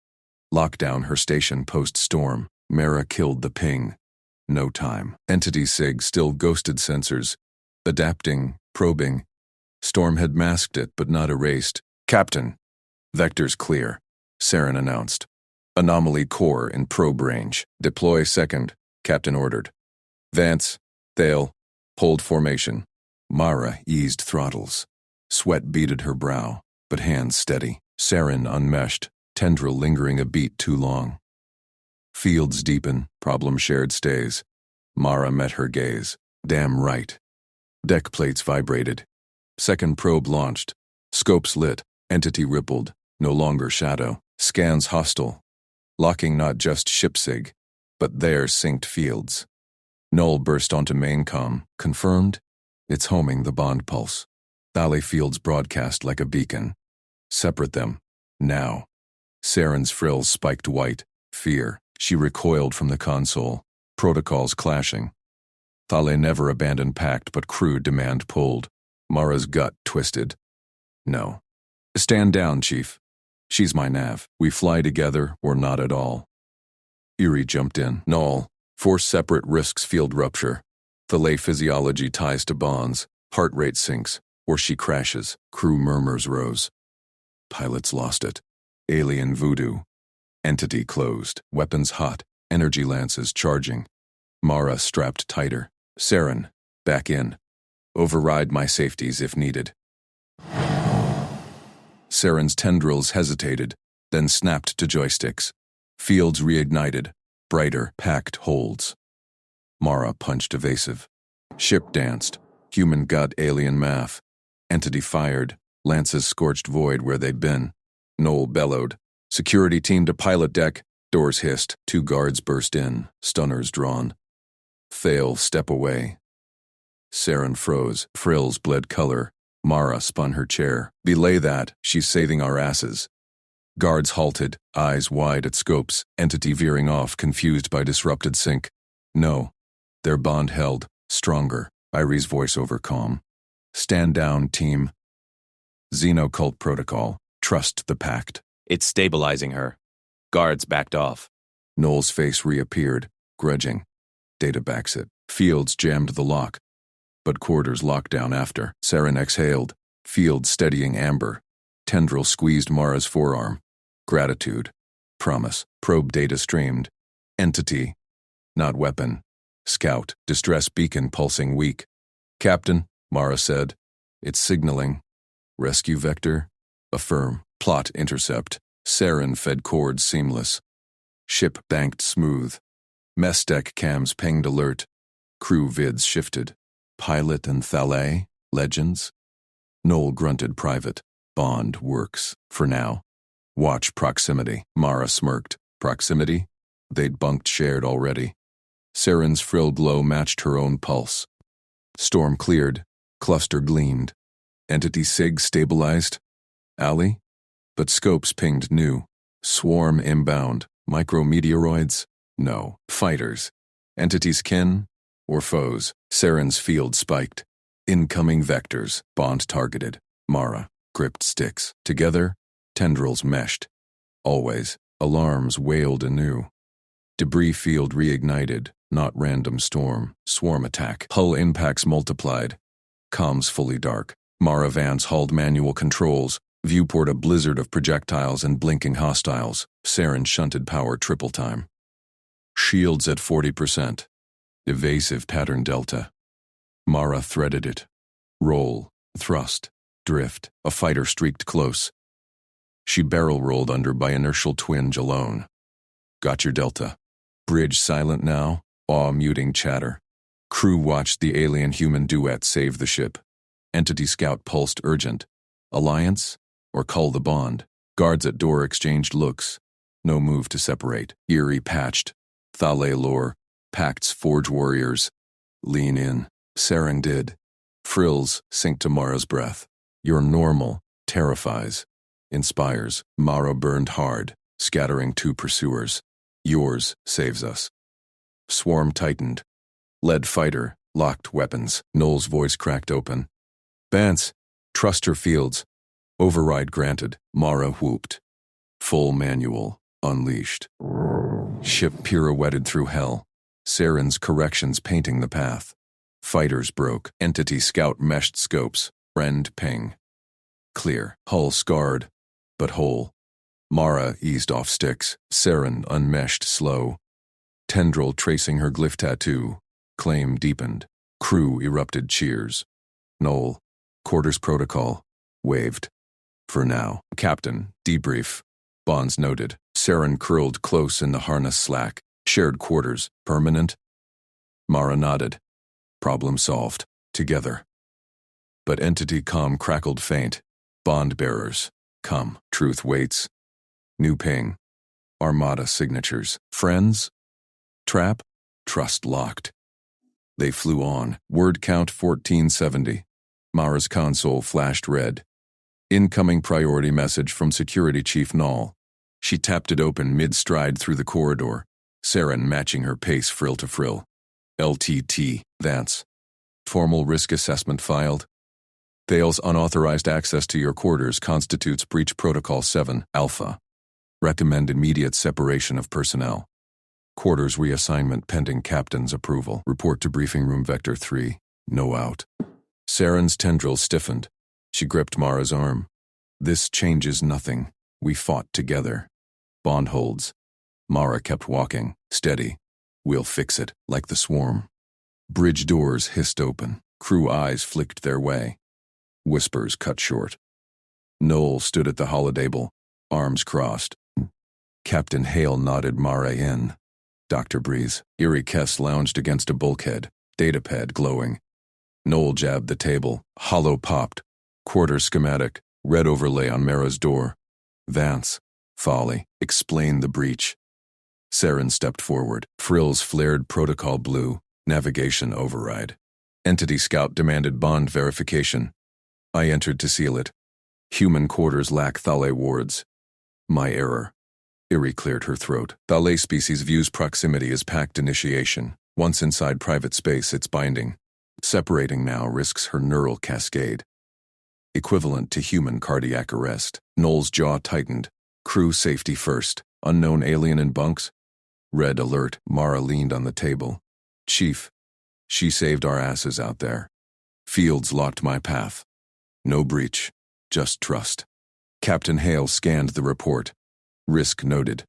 Lockdown her station post-storm. Mara killed the ping. No time. Entity SIG still ghosted sensors. Adapting, probing. Storm had masked it but not erased. Captain. Vectors clear. Saren announced. Anomaly core in probe range. Deploy second. Captain ordered. Vance. Thale. Hold formation. Mara eased throttles. Sweat beaded her brow, but hands steady. Saren unmeshed, tendril lingering a beat too long. Fields deepen, problem shared stays. Mara met her gaze. Damn right. Deck plates vibrated. Second probe launched. Scopes lit. Entity rippled. No longer shadow. Scans hostile. Locking not just shipsig, but their synced fields. Null burst onto maincom. Confirmed? It's homing the bond pulse. Valley fields broadcast like a beacon. Separate them. Now. Saren's frills spiked white. Fear. She recoiled from the console. Protocols clashing. Thale never abandoned pact, but crew demand pulled. Mara's gut twisted. No. Stand down, Chief. She's my nav. We fly together or not at all. Erie jumped in. Null. 4 separate risks field rupture. Thale physiology ties to bonds. Heart rate sinks. Or she crashes. Crew murmurs rose. Pilots lost it. Alien voodoo. Entity closed. Weapons hot. Energy lances charging. Mara strapped tighter. Saren, back in. Override my safeties if needed. Saren's tendrils hesitated, then snapped to joysticks. Fields reignited. Brighter, packed holds. Mara punched evasive. Ship danced. Human gut, alien math. Entity fired. Lances scorched void where they'd been. Knoll bellowed. Security team to pilot deck. Doors hissed. 2 guards burst in. Stunners drawn. Thale, step away. Saren froze. Frills bled color. Mara spun her chair. Belay that. She's saving our asses. Guards halted, eyes wide at scopes. Entity veering off, confused by disrupted sync. No. Their bond held. Stronger. Irie's voice over calm. Stand down, team. Xenocult protocol. Trust the pact. It's stabilizing her. Guards backed off. Knoll's face reappeared, grudging. Data backs it. Fields jammed the lock. But quarters locked down after. Saren exhaled. Fields steadying amber. Tendril squeezed Mara's forearm. Gratitude. Promise. Probe data streamed. Entity. Not weapon. Scout. Distress beacon pulsing weak. Captain, Mara said. It's signaling. Rescue vector. Affirm. Plot intercept. Saren fed cords seamless. Ship banked smooth. Mess deck cams pinged alert. Crew vids shifted. Pilot and Thale, legends. Knoll grunted private. Bond works, for now. Watch proximity. Mara smirked. Proximity? They'd bunked shared already. Saren's frilled glow matched her own pulse. Storm cleared. Cluster gleamed. Entity SIG stabilized. Alley? But scopes pinged new. Swarm inbound. Micrometeoroids? No. Fighters. Entities kin? Or foes? Saren's field spiked. Incoming vectors. Bond targeted. Mara gripped sticks. Together, tendrils meshed. Always, alarms wailed anew. Debris field reignited. Not random storm. Swarm attack. Hull impacts multiplied. Comms fully dark. Mara Vance hauled manual controls. Viewport a blizzard of projectiles and blinking hostiles. Saren shunted power triple time. Shields at 40%. Evasive pattern delta. Mara threaded it. Roll. Thrust. Drift. A fighter streaked close. She barrel-rolled under by inertial twinge alone. Got your delta. Bridge silent now. Awe-muting chatter. Crew watched the alien-human duet save the ship. Entity scout pulsed urgent. Alliance? Or cull the bond? Guards at door exchanged looks. No move to separate. Erie patched. Thale lore. Pacts forge warriors. Lean in. Saren did. Frills sink to Mara's breath. Your normal terrifies. Inspires. Mara burned hard, scattering 2 pursuers. Yours saves us. Swarm tightened. Lead fighter, locked weapons. Knoll's voice cracked open. Vance, trust her fields. Override granted. Mara whooped. Full manual, unleashed. Ship pirouetted through hell. Saren's corrections painting the path. Fighters broke. Entity scout meshed scopes. Friend ping. Clear. Hull scarred, but whole. Mara eased off sticks. Saren unmeshed slow. Tendril tracing her glyph tattoo. Claim deepened. Crew erupted cheers. Knoll. Quarters protocol. Waved. For now. Captain, debrief. Bonds noted. Saren curled close in the harness slack. Shared quarters. Permanent? Mara nodded. Problem solved. Together. But entity comm crackled faint. Bond bearers. Come. Truth waits. New ping. Armada signatures. Friends? Trap? Trust locked. They flew on. Word count 1470. Mara's console flashed red. Incoming priority message from Security Chief Null. She tapped it open mid-stride through the corridor, Saren matching her pace frill to frill. LTT, Vance. Formal risk assessment filed. Thales unauthorized access to your quarters constitutes breach protocol 7, Alpha. Recommend immediate separation of personnel. Quarters reassignment pending captain's approval. Report to briefing room vector 3. No out. Saren's tendrils stiffened. She gripped Mara's arm. This changes nothing. We fought together. Bond holds. Mara kept walking, steady. We'll fix it, like the swarm. Bridge doors hissed open. Crew eyes flicked their way. Whispers cut short. Noel stood at the holodable, arms crossed. Captain Hale nodded Mara in. Dr. Breeze. Erie Kess lounged against a bulkhead, datapad glowing. Noel jabbed the table. Hollow popped. Quarter schematic. Red overlay on Mara's door. Vance. Folly. Explain the breach. Saren stepped forward. Frills flared protocol blue. Navigation override. Entity Scout demanded bond verification. I entered to seal it. Human quarters lack Thale wards. My error. Erie cleared her throat. Thale species views proximity as pact initiation. Once inside private space, it's binding. Separating now risks her neural cascade. Equivalent to human cardiac arrest. Noel's jaw tightened. Crew safety first. Unknown alien in bunks? Red alert. Mara leaned on the table. Chief. She saved our asses out there. Fields locked my path. No breach. Just trust. Captain Hale scanned the report. Risk noted.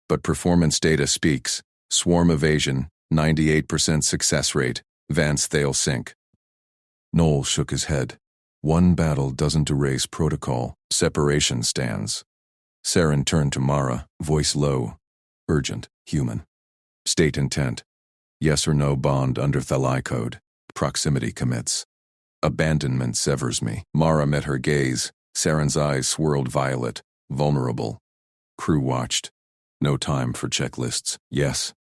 But performance data speaks. Swarm evasion, 98% success rate. Vance Thale sink. Noel shook his head. One battle doesn't erase protocol. Separation stands. Saren turned to Mara, voice low. Urgent, human. State intent. Yes or no bond under Thalai code. Proximity commits. Abandonment severs me. Mara met her gaze. Saren's eyes swirled violet. Vulnerable. Crew watched. No time for checklists. Yes.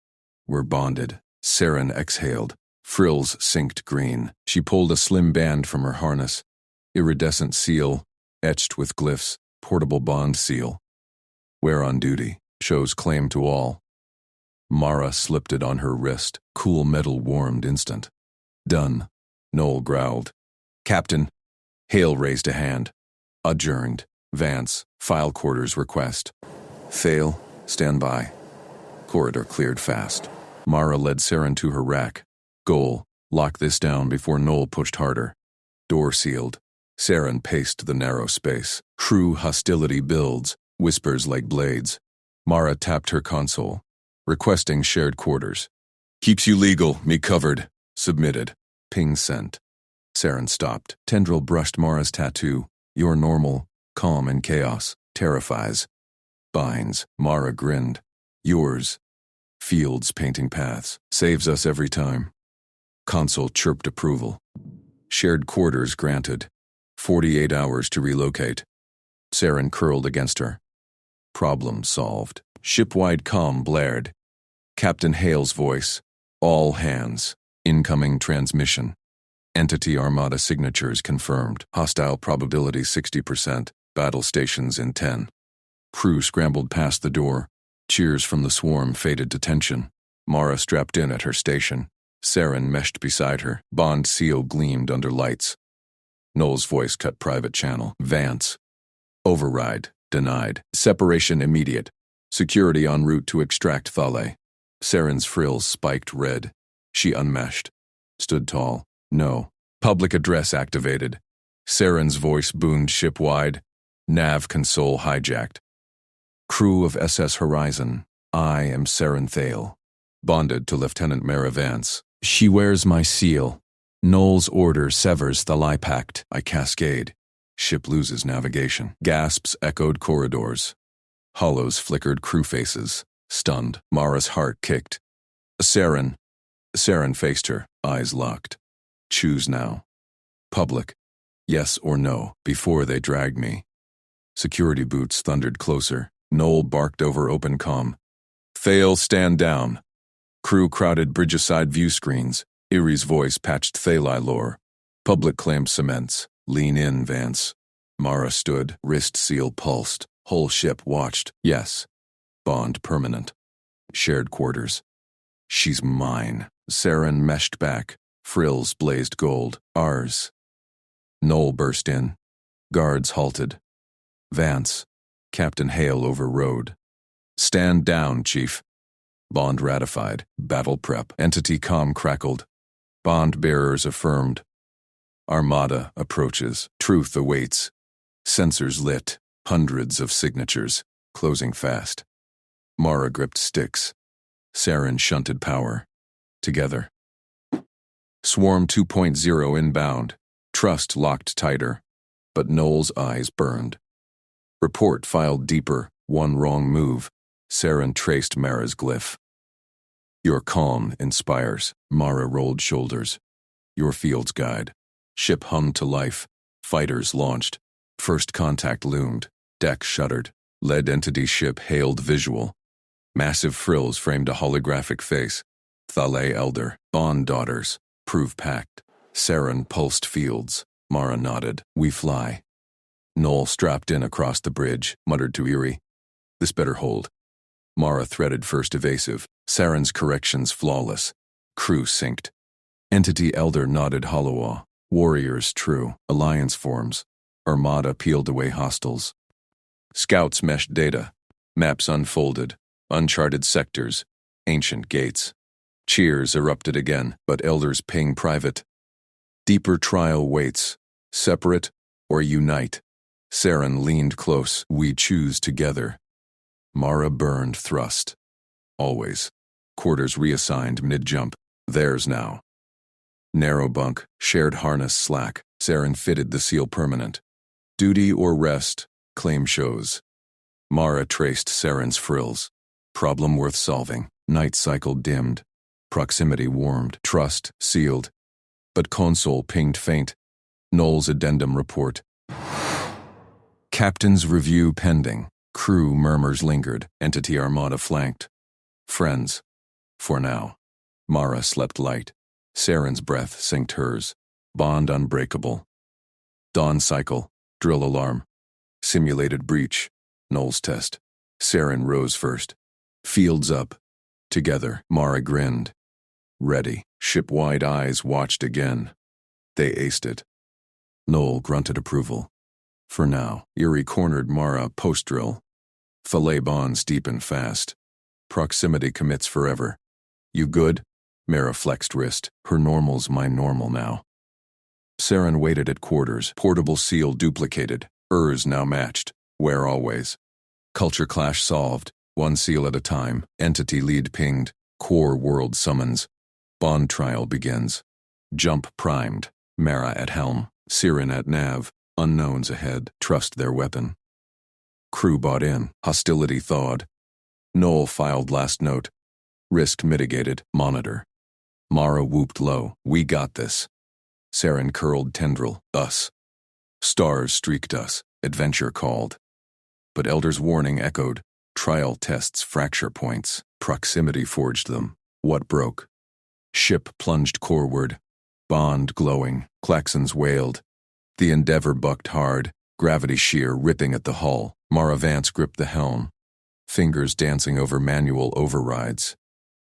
We're bonded. Saren exhaled. Frills synced green. She pulled a slim band from her harness. Iridescent seal, etched with glyphs, portable bond seal. Wear on duty, shows claim to all. Mara slipped it on her wrist. Cool metal warmed instant. Done. Noel growled. Captain. Hale raised a hand. Adjourned. Vance, file quarters request. Thale, stand by. Corridor cleared fast. Mara led Saren to her rack. Goal, lock this down before Noel pushed harder. Door sealed. Saren paced the narrow space. Crew hostility builds, whispers like blades. Mara tapped her console, requesting shared quarters. Keeps you legal, me covered. Submitted. Ping sent. Saren stopped. Tendril brushed Mara's tattoo. You're normal, calm in chaos. Terrifies. Binds. Mara grinned. Yours. Fields painting paths. Saves us every time. Console chirped approval. Shared quarters granted. 48 hours to relocate. Saren curled against her. Problem solved. Shipwide comm blared. Captain Hale's voice. All hands. Incoming transmission. Entity Armada signatures confirmed. Hostile probability 60%. Battle stations in 10. Crew scrambled past the door. Cheers from the swarm faded to tension. Mara strapped in at her station. Saren meshed beside her. Bond seal gleamed under lights. Noel's voice cut private channel. Vance. Override. Denied. Separation immediate. Security en route to extract Thale. Saren's frills spiked red. She unmeshed. Stood tall. No. Public address activated. Saren's voice boomed shipwide. Nav console hijacked. Crew of SS Horizon. I am Saren Thale. Bonded to Lieutenant Mara Vance. She wears my seal. Noel's order severs the Lie Pact. I cascade. Ship loses navigation. Gasps echoed corridors. Hollows flickered crew faces. Stunned, Mara's heart kicked. Saren faced her, eyes locked. Choose now. Public. Yes or no, before they dragged me. Security boots thundered closer. Noel barked over open comm. Thale, stand down. Crew crowded bridge-aside view screens. Erie's voice patched Thalai lore. Public clamp cements. Lean in, Vance. Mara stood, wrist seal pulsed. Whole ship watched. Yes. Bond permanent. Shared quarters. She's mine. Saren meshed back. Frills blazed gold. Ours. Noel burst in. Guards halted. Vance. Captain Hale overrode. Stand down, Chief. Bond ratified. Battle prep. Entity comm crackled. Bond bearers affirmed. Armada approaches. Truth awaits. Sensors lit. Hundreds of signatures. Closing fast. Mara gripped sticks. Saren shunted power. Together. Swarm 2.0 inbound. Trust locked tighter. But Noel's eyes burned. Report filed deeper. One wrong move. Saren traced Mara's glyph. Your calm inspires. Mara rolled shoulders. Your field's guide. Ship hummed to life. Fighters launched. First contact loomed. Deck shuddered. Lead entity ship hailed visual. Massive frills framed a holographic face. Thale elder. Bond daughters. Prove pact. Saren pulsed fields. Mara nodded. We fly. Noel strapped in across the bridge, muttered to Erie. This better hold. Mara threaded first evasive. Saren's corrections flawless. Crew synced. Entity elder nodded hollow. Warriors true. Alliance forms. Armada peeled away hostiles. Scouts meshed data. Maps unfolded. Uncharted sectors. Ancient gates. Cheers erupted again, but elders ping private. Deeper trial waits. Separate or unite. Saren leaned close. We choose together. Mara burned thrust. Always. Quarters reassigned mid-jump. Theirs now. Narrow bunk, shared harness slack. Saren fitted the seal permanent. Duty or rest, claim shows. Mara traced Saren's frills. Problem worth solving. Night cycle dimmed. Proximity warmed. Trust sealed. But console pinged faint. Noel's addendum report. Captain's review pending. Crew murmurs lingered. Entity armada flanked. Friends. For now. Mara slept light. Saren's breath synced hers. Bond unbreakable. Dawn cycle. Drill alarm. Simulated breach. Noel's test. Saren rose first. Fields up. Together. Mara grinned. Ready. Ship-wide eyes watched again. They aced it. Noel grunted approval. For now. Erie cornered Mara post-drill. Fillet bonds deepen fast. Proximity commits forever. You good? Mara flexed wrist. Her normal's my normal now. Saren waited at quarters. Portable seal duplicated. Hers now matched. Where always. Culture clash solved. One seal at a time. Entity lead pinged. Core world summons. Bond trial begins. Jump primed. Mara at helm. Siren at nav. Unknowns ahead. Trust their weapon. Crew bought in. Hostility thawed. Noel filed last note. Risk mitigated. Monitor. Mara whooped low. We got this. Saren curled tendril. Us. Stars streaked us. Adventure called. But Elder's warning echoed. Trial tests fracture points. Proximity forged them. What broke? Ship plunged coreward. Bond glowing. Klaxons wailed. The Endeavor bucked hard. Gravity shear ripping at the hull. Mara Vance gripped the helm. Fingers dancing over manual overrides.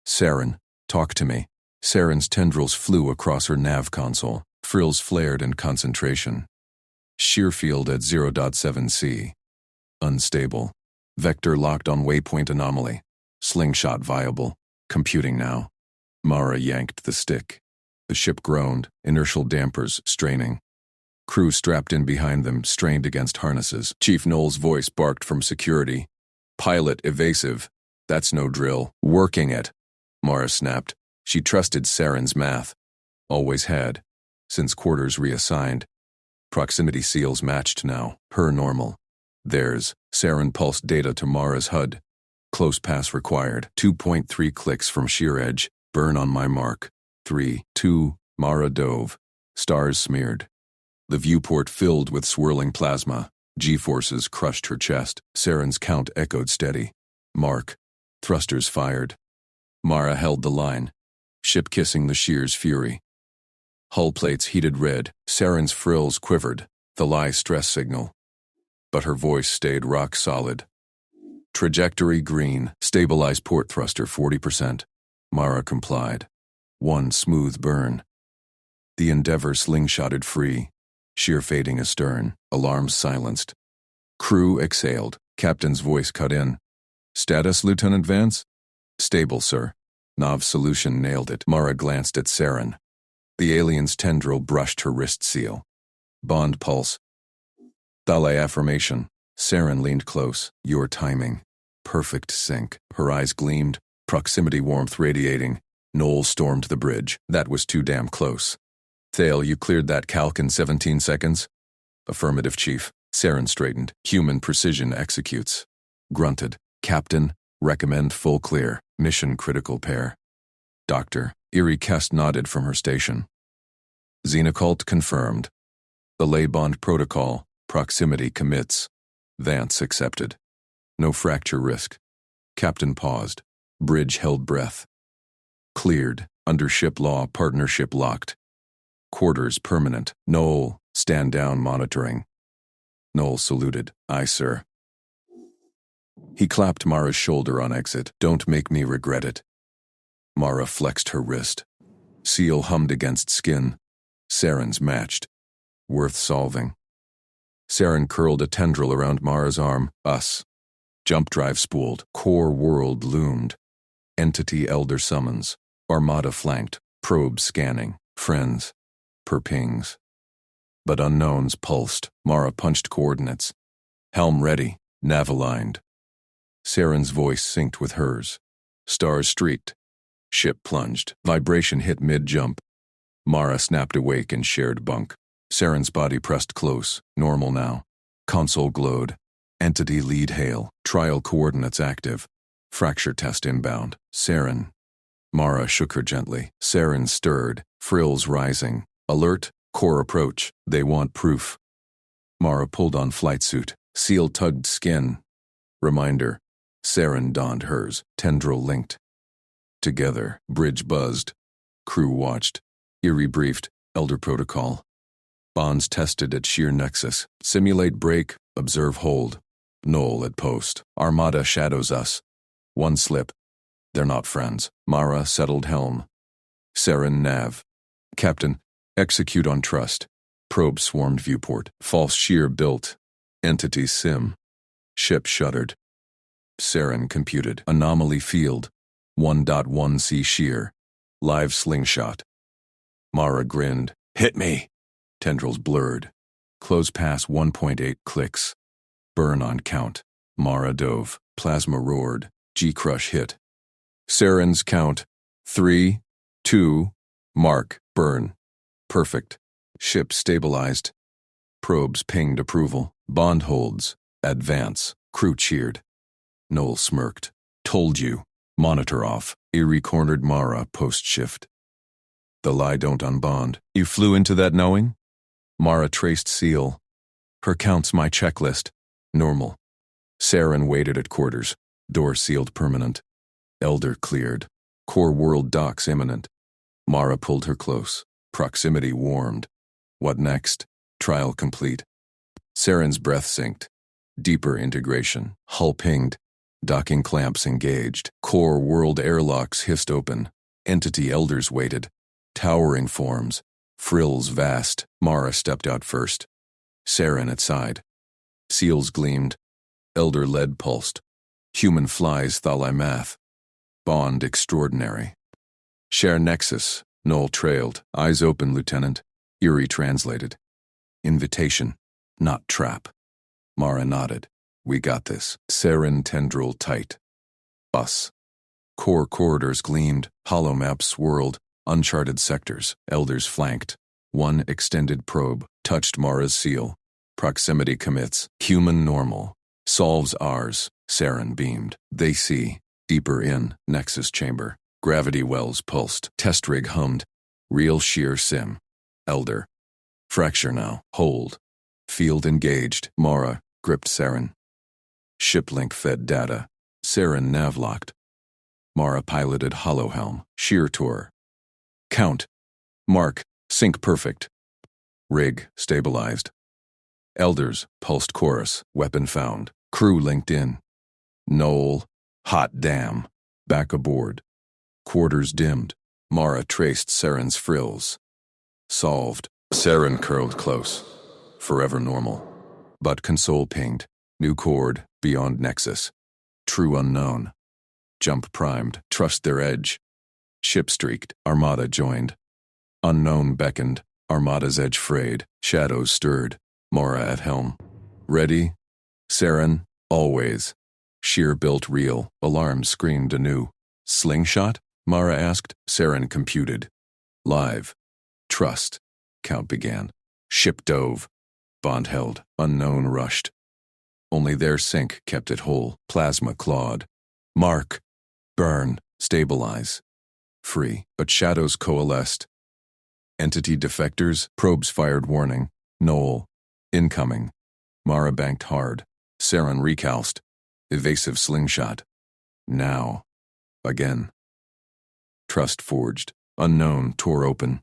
Saren, talk to me. Saren's tendrils flew across her nav console. Frills flared in concentration. Shear field at 0.7 C. Unstable. Vector locked on waypoint anomaly. Slingshot viable. Computing now. Mara yanked the stick. The ship groaned, inertial dampers straining. Crew strapped in behind them strained against harnesses. Chief Noel's voice barked from security. Pilot evasive. That's no drill. Working it. Mara snapped. She trusted Saren's math. Always had. Since quarters reassigned. Proximity seals matched now. Her normal. Theirs. Saren pulsed data to Mara's HUD. Close pass required. 2.3 clicks from sheer edge. Burn on my mark. 3, 2, Mara dove. Stars smeared. The viewport filled with swirling plasma. G-forces crushed her chest. Saren's count echoed steady. Mark. Thrusters fired. Mara held the line. Ship kissing the shear's fury. Hull plates heated red. Saren's frills quivered. The lie stress signal. But her voice stayed rock solid. Trajectory green. Stabilize port thruster 40%. Mara complied. One smooth burn. The Endeavor slingshotted free. Sheer fading astern. Alarms silenced. Crew exhaled. Captain's voice cut in. Status, Lieutenant Vance? Stable, sir. Nav solution nailed it. Mara glanced at Saren. The alien's tendril brushed her wrist seal. Bond pulse. Thale affirmation. Saren leaned close. Your timing. Perfect sync. Her eyes gleamed. Proximity warmth radiating. Noel stormed the bridge. That was too damn close. Thale, you cleared that calc in 17 seconds? Affirmative, Chief. Saren straightened. Human precision executes. Grunted. Captain, recommend full clear. Mission critical pair. Doctor. Erie Kest nodded from her station. Xenocult confirmed. The lay bond protocol. Proximity commits. Vance accepted. No fracture risk. Captain paused. Bridge held breath. Cleared. Under ship law, partnership locked. Quarters permanent. Noel, stand down monitoring. Noel saluted. Aye, sir. He clapped Mara's shoulder on exit. Don't make me regret it. Mara flexed her wrist. Seal hummed against skin. Saren's matched. Worth solving. Saren curled a tendril around Mara's arm. Us. Jump drive spooled. Core world loomed. Entity elder summons. Armada flanked. Probe scanning. Friends. Per pings. But unknowns pulsed. Mara punched coordinates. Helm ready. Nav aligned. Saren's voice synced with hers. Stars streaked. Ship plunged. Vibration hit mid-jump. Mara snapped awake in shared bunk. Saren's body pressed close. Normal now. Console glowed. Entity lead hail. Trial coordinates active. Fracture test inbound. Saren. Mara shook her gently. Saren stirred. Frills rising. Alert. Core approach. They want proof. Mara pulled on flight suit. Seal tugged skin. Reminder. Saren donned hers. Tendril linked. Together. Bridge buzzed. Crew watched. Erie briefed. Elder protocol. Bonds tested at sheer nexus. Simulate break. Observe hold. Noel at post. Armada shadows us. One slip. They're not friends. Mara settled helm. Saren nav. Captain, execute on trust. Probe swarmed viewport. False shear built. Entity sim. Ship shuddered. Saren computed. Anomaly field. 1.1C shear. Live slingshot. Mara grinned. Hit me. Tendrils blurred. Close pass 1.8 clicks. Burn on count. Mara dove. Plasma roared. G-crush hit. Saren's count. 3, 2, mark, burn. Perfect. Ship stabilized. Probes pinged approval. Bond holds. Advance. Crew cheered. Noel smirked. Told you. Monitor off. Erie cornered Mara post-shift. The lie don't unbond. You flew into that knowing? Mara traced seal. Her count's my checklist. Normal. Saren waited at quarters. Door sealed permanent. Elder cleared. Core world docks imminent. Mara pulled her close. Proximity warmed. What next? Trial complete. Saren's breath synced. Deeper integration. Hull pinged. Docking clamps engaged. Core world airlocks hissed open. Entity elders waited. Towering forms. Frills vast. Mara stepped out first. Saren at side. Seals gleamed. Elder lead pulsed. Human flies thalai math. Bond extraordinary. Share nexus. Noel trailed. Eyes open, Lieutenant. Erie translated. Invitation, not trap. Mara nodded. We got this. Saren tendril tight. Us. Core corridors gleamed. Hollow maps swirled. Uncharted sectors. Elders flanked. One extended probe touched Mara's seal. Proximity commits. Human normal. Solves ours. Saren beamed. They see. Deeper in. Nexus chamber. Gravity wells pulsed. Test rig hummed. Real shear sim. Elder. Fracture now. Hold. Field engaged. Mara gripped Saren. Shiplink fed data. Saren navlocked. Mara piloted holohelm. Shear tour. Count. Mark. Sync perfect. Rig stabilized. Elders pulsed chorus. Weapon found. Crew linked in. Knoll. Hot damn. Back aboard. Quarters dimmed. Mara traced Saren's frills. Solved. Saren curled close. Forever normal. But console pinged. New chord. Beyond nexus. True unknown. Jump primed. Trust their edge. Ship streaked. Armada joined. Unknown beckoned. Armada's edge frayed. Shadows stirred. Mara at helm. Ready? Saren. Always. Sheer built real. Alarms screamed anew. Slingshot? Mara asked. Saren computed. Live. Trust. Count began. Ship dove. Bond held. Unknown rushed. Only their sync kept it whole. Plasma clawed. Mark. Burn. Stabilize. Free. But shadows coalesced. Entity defectors. Probes fired warning. Knoll. Incoming. Mara banked hard. Saren recalced. Evasive slingshot. Now. Again. Trust forged. Unknown tore open.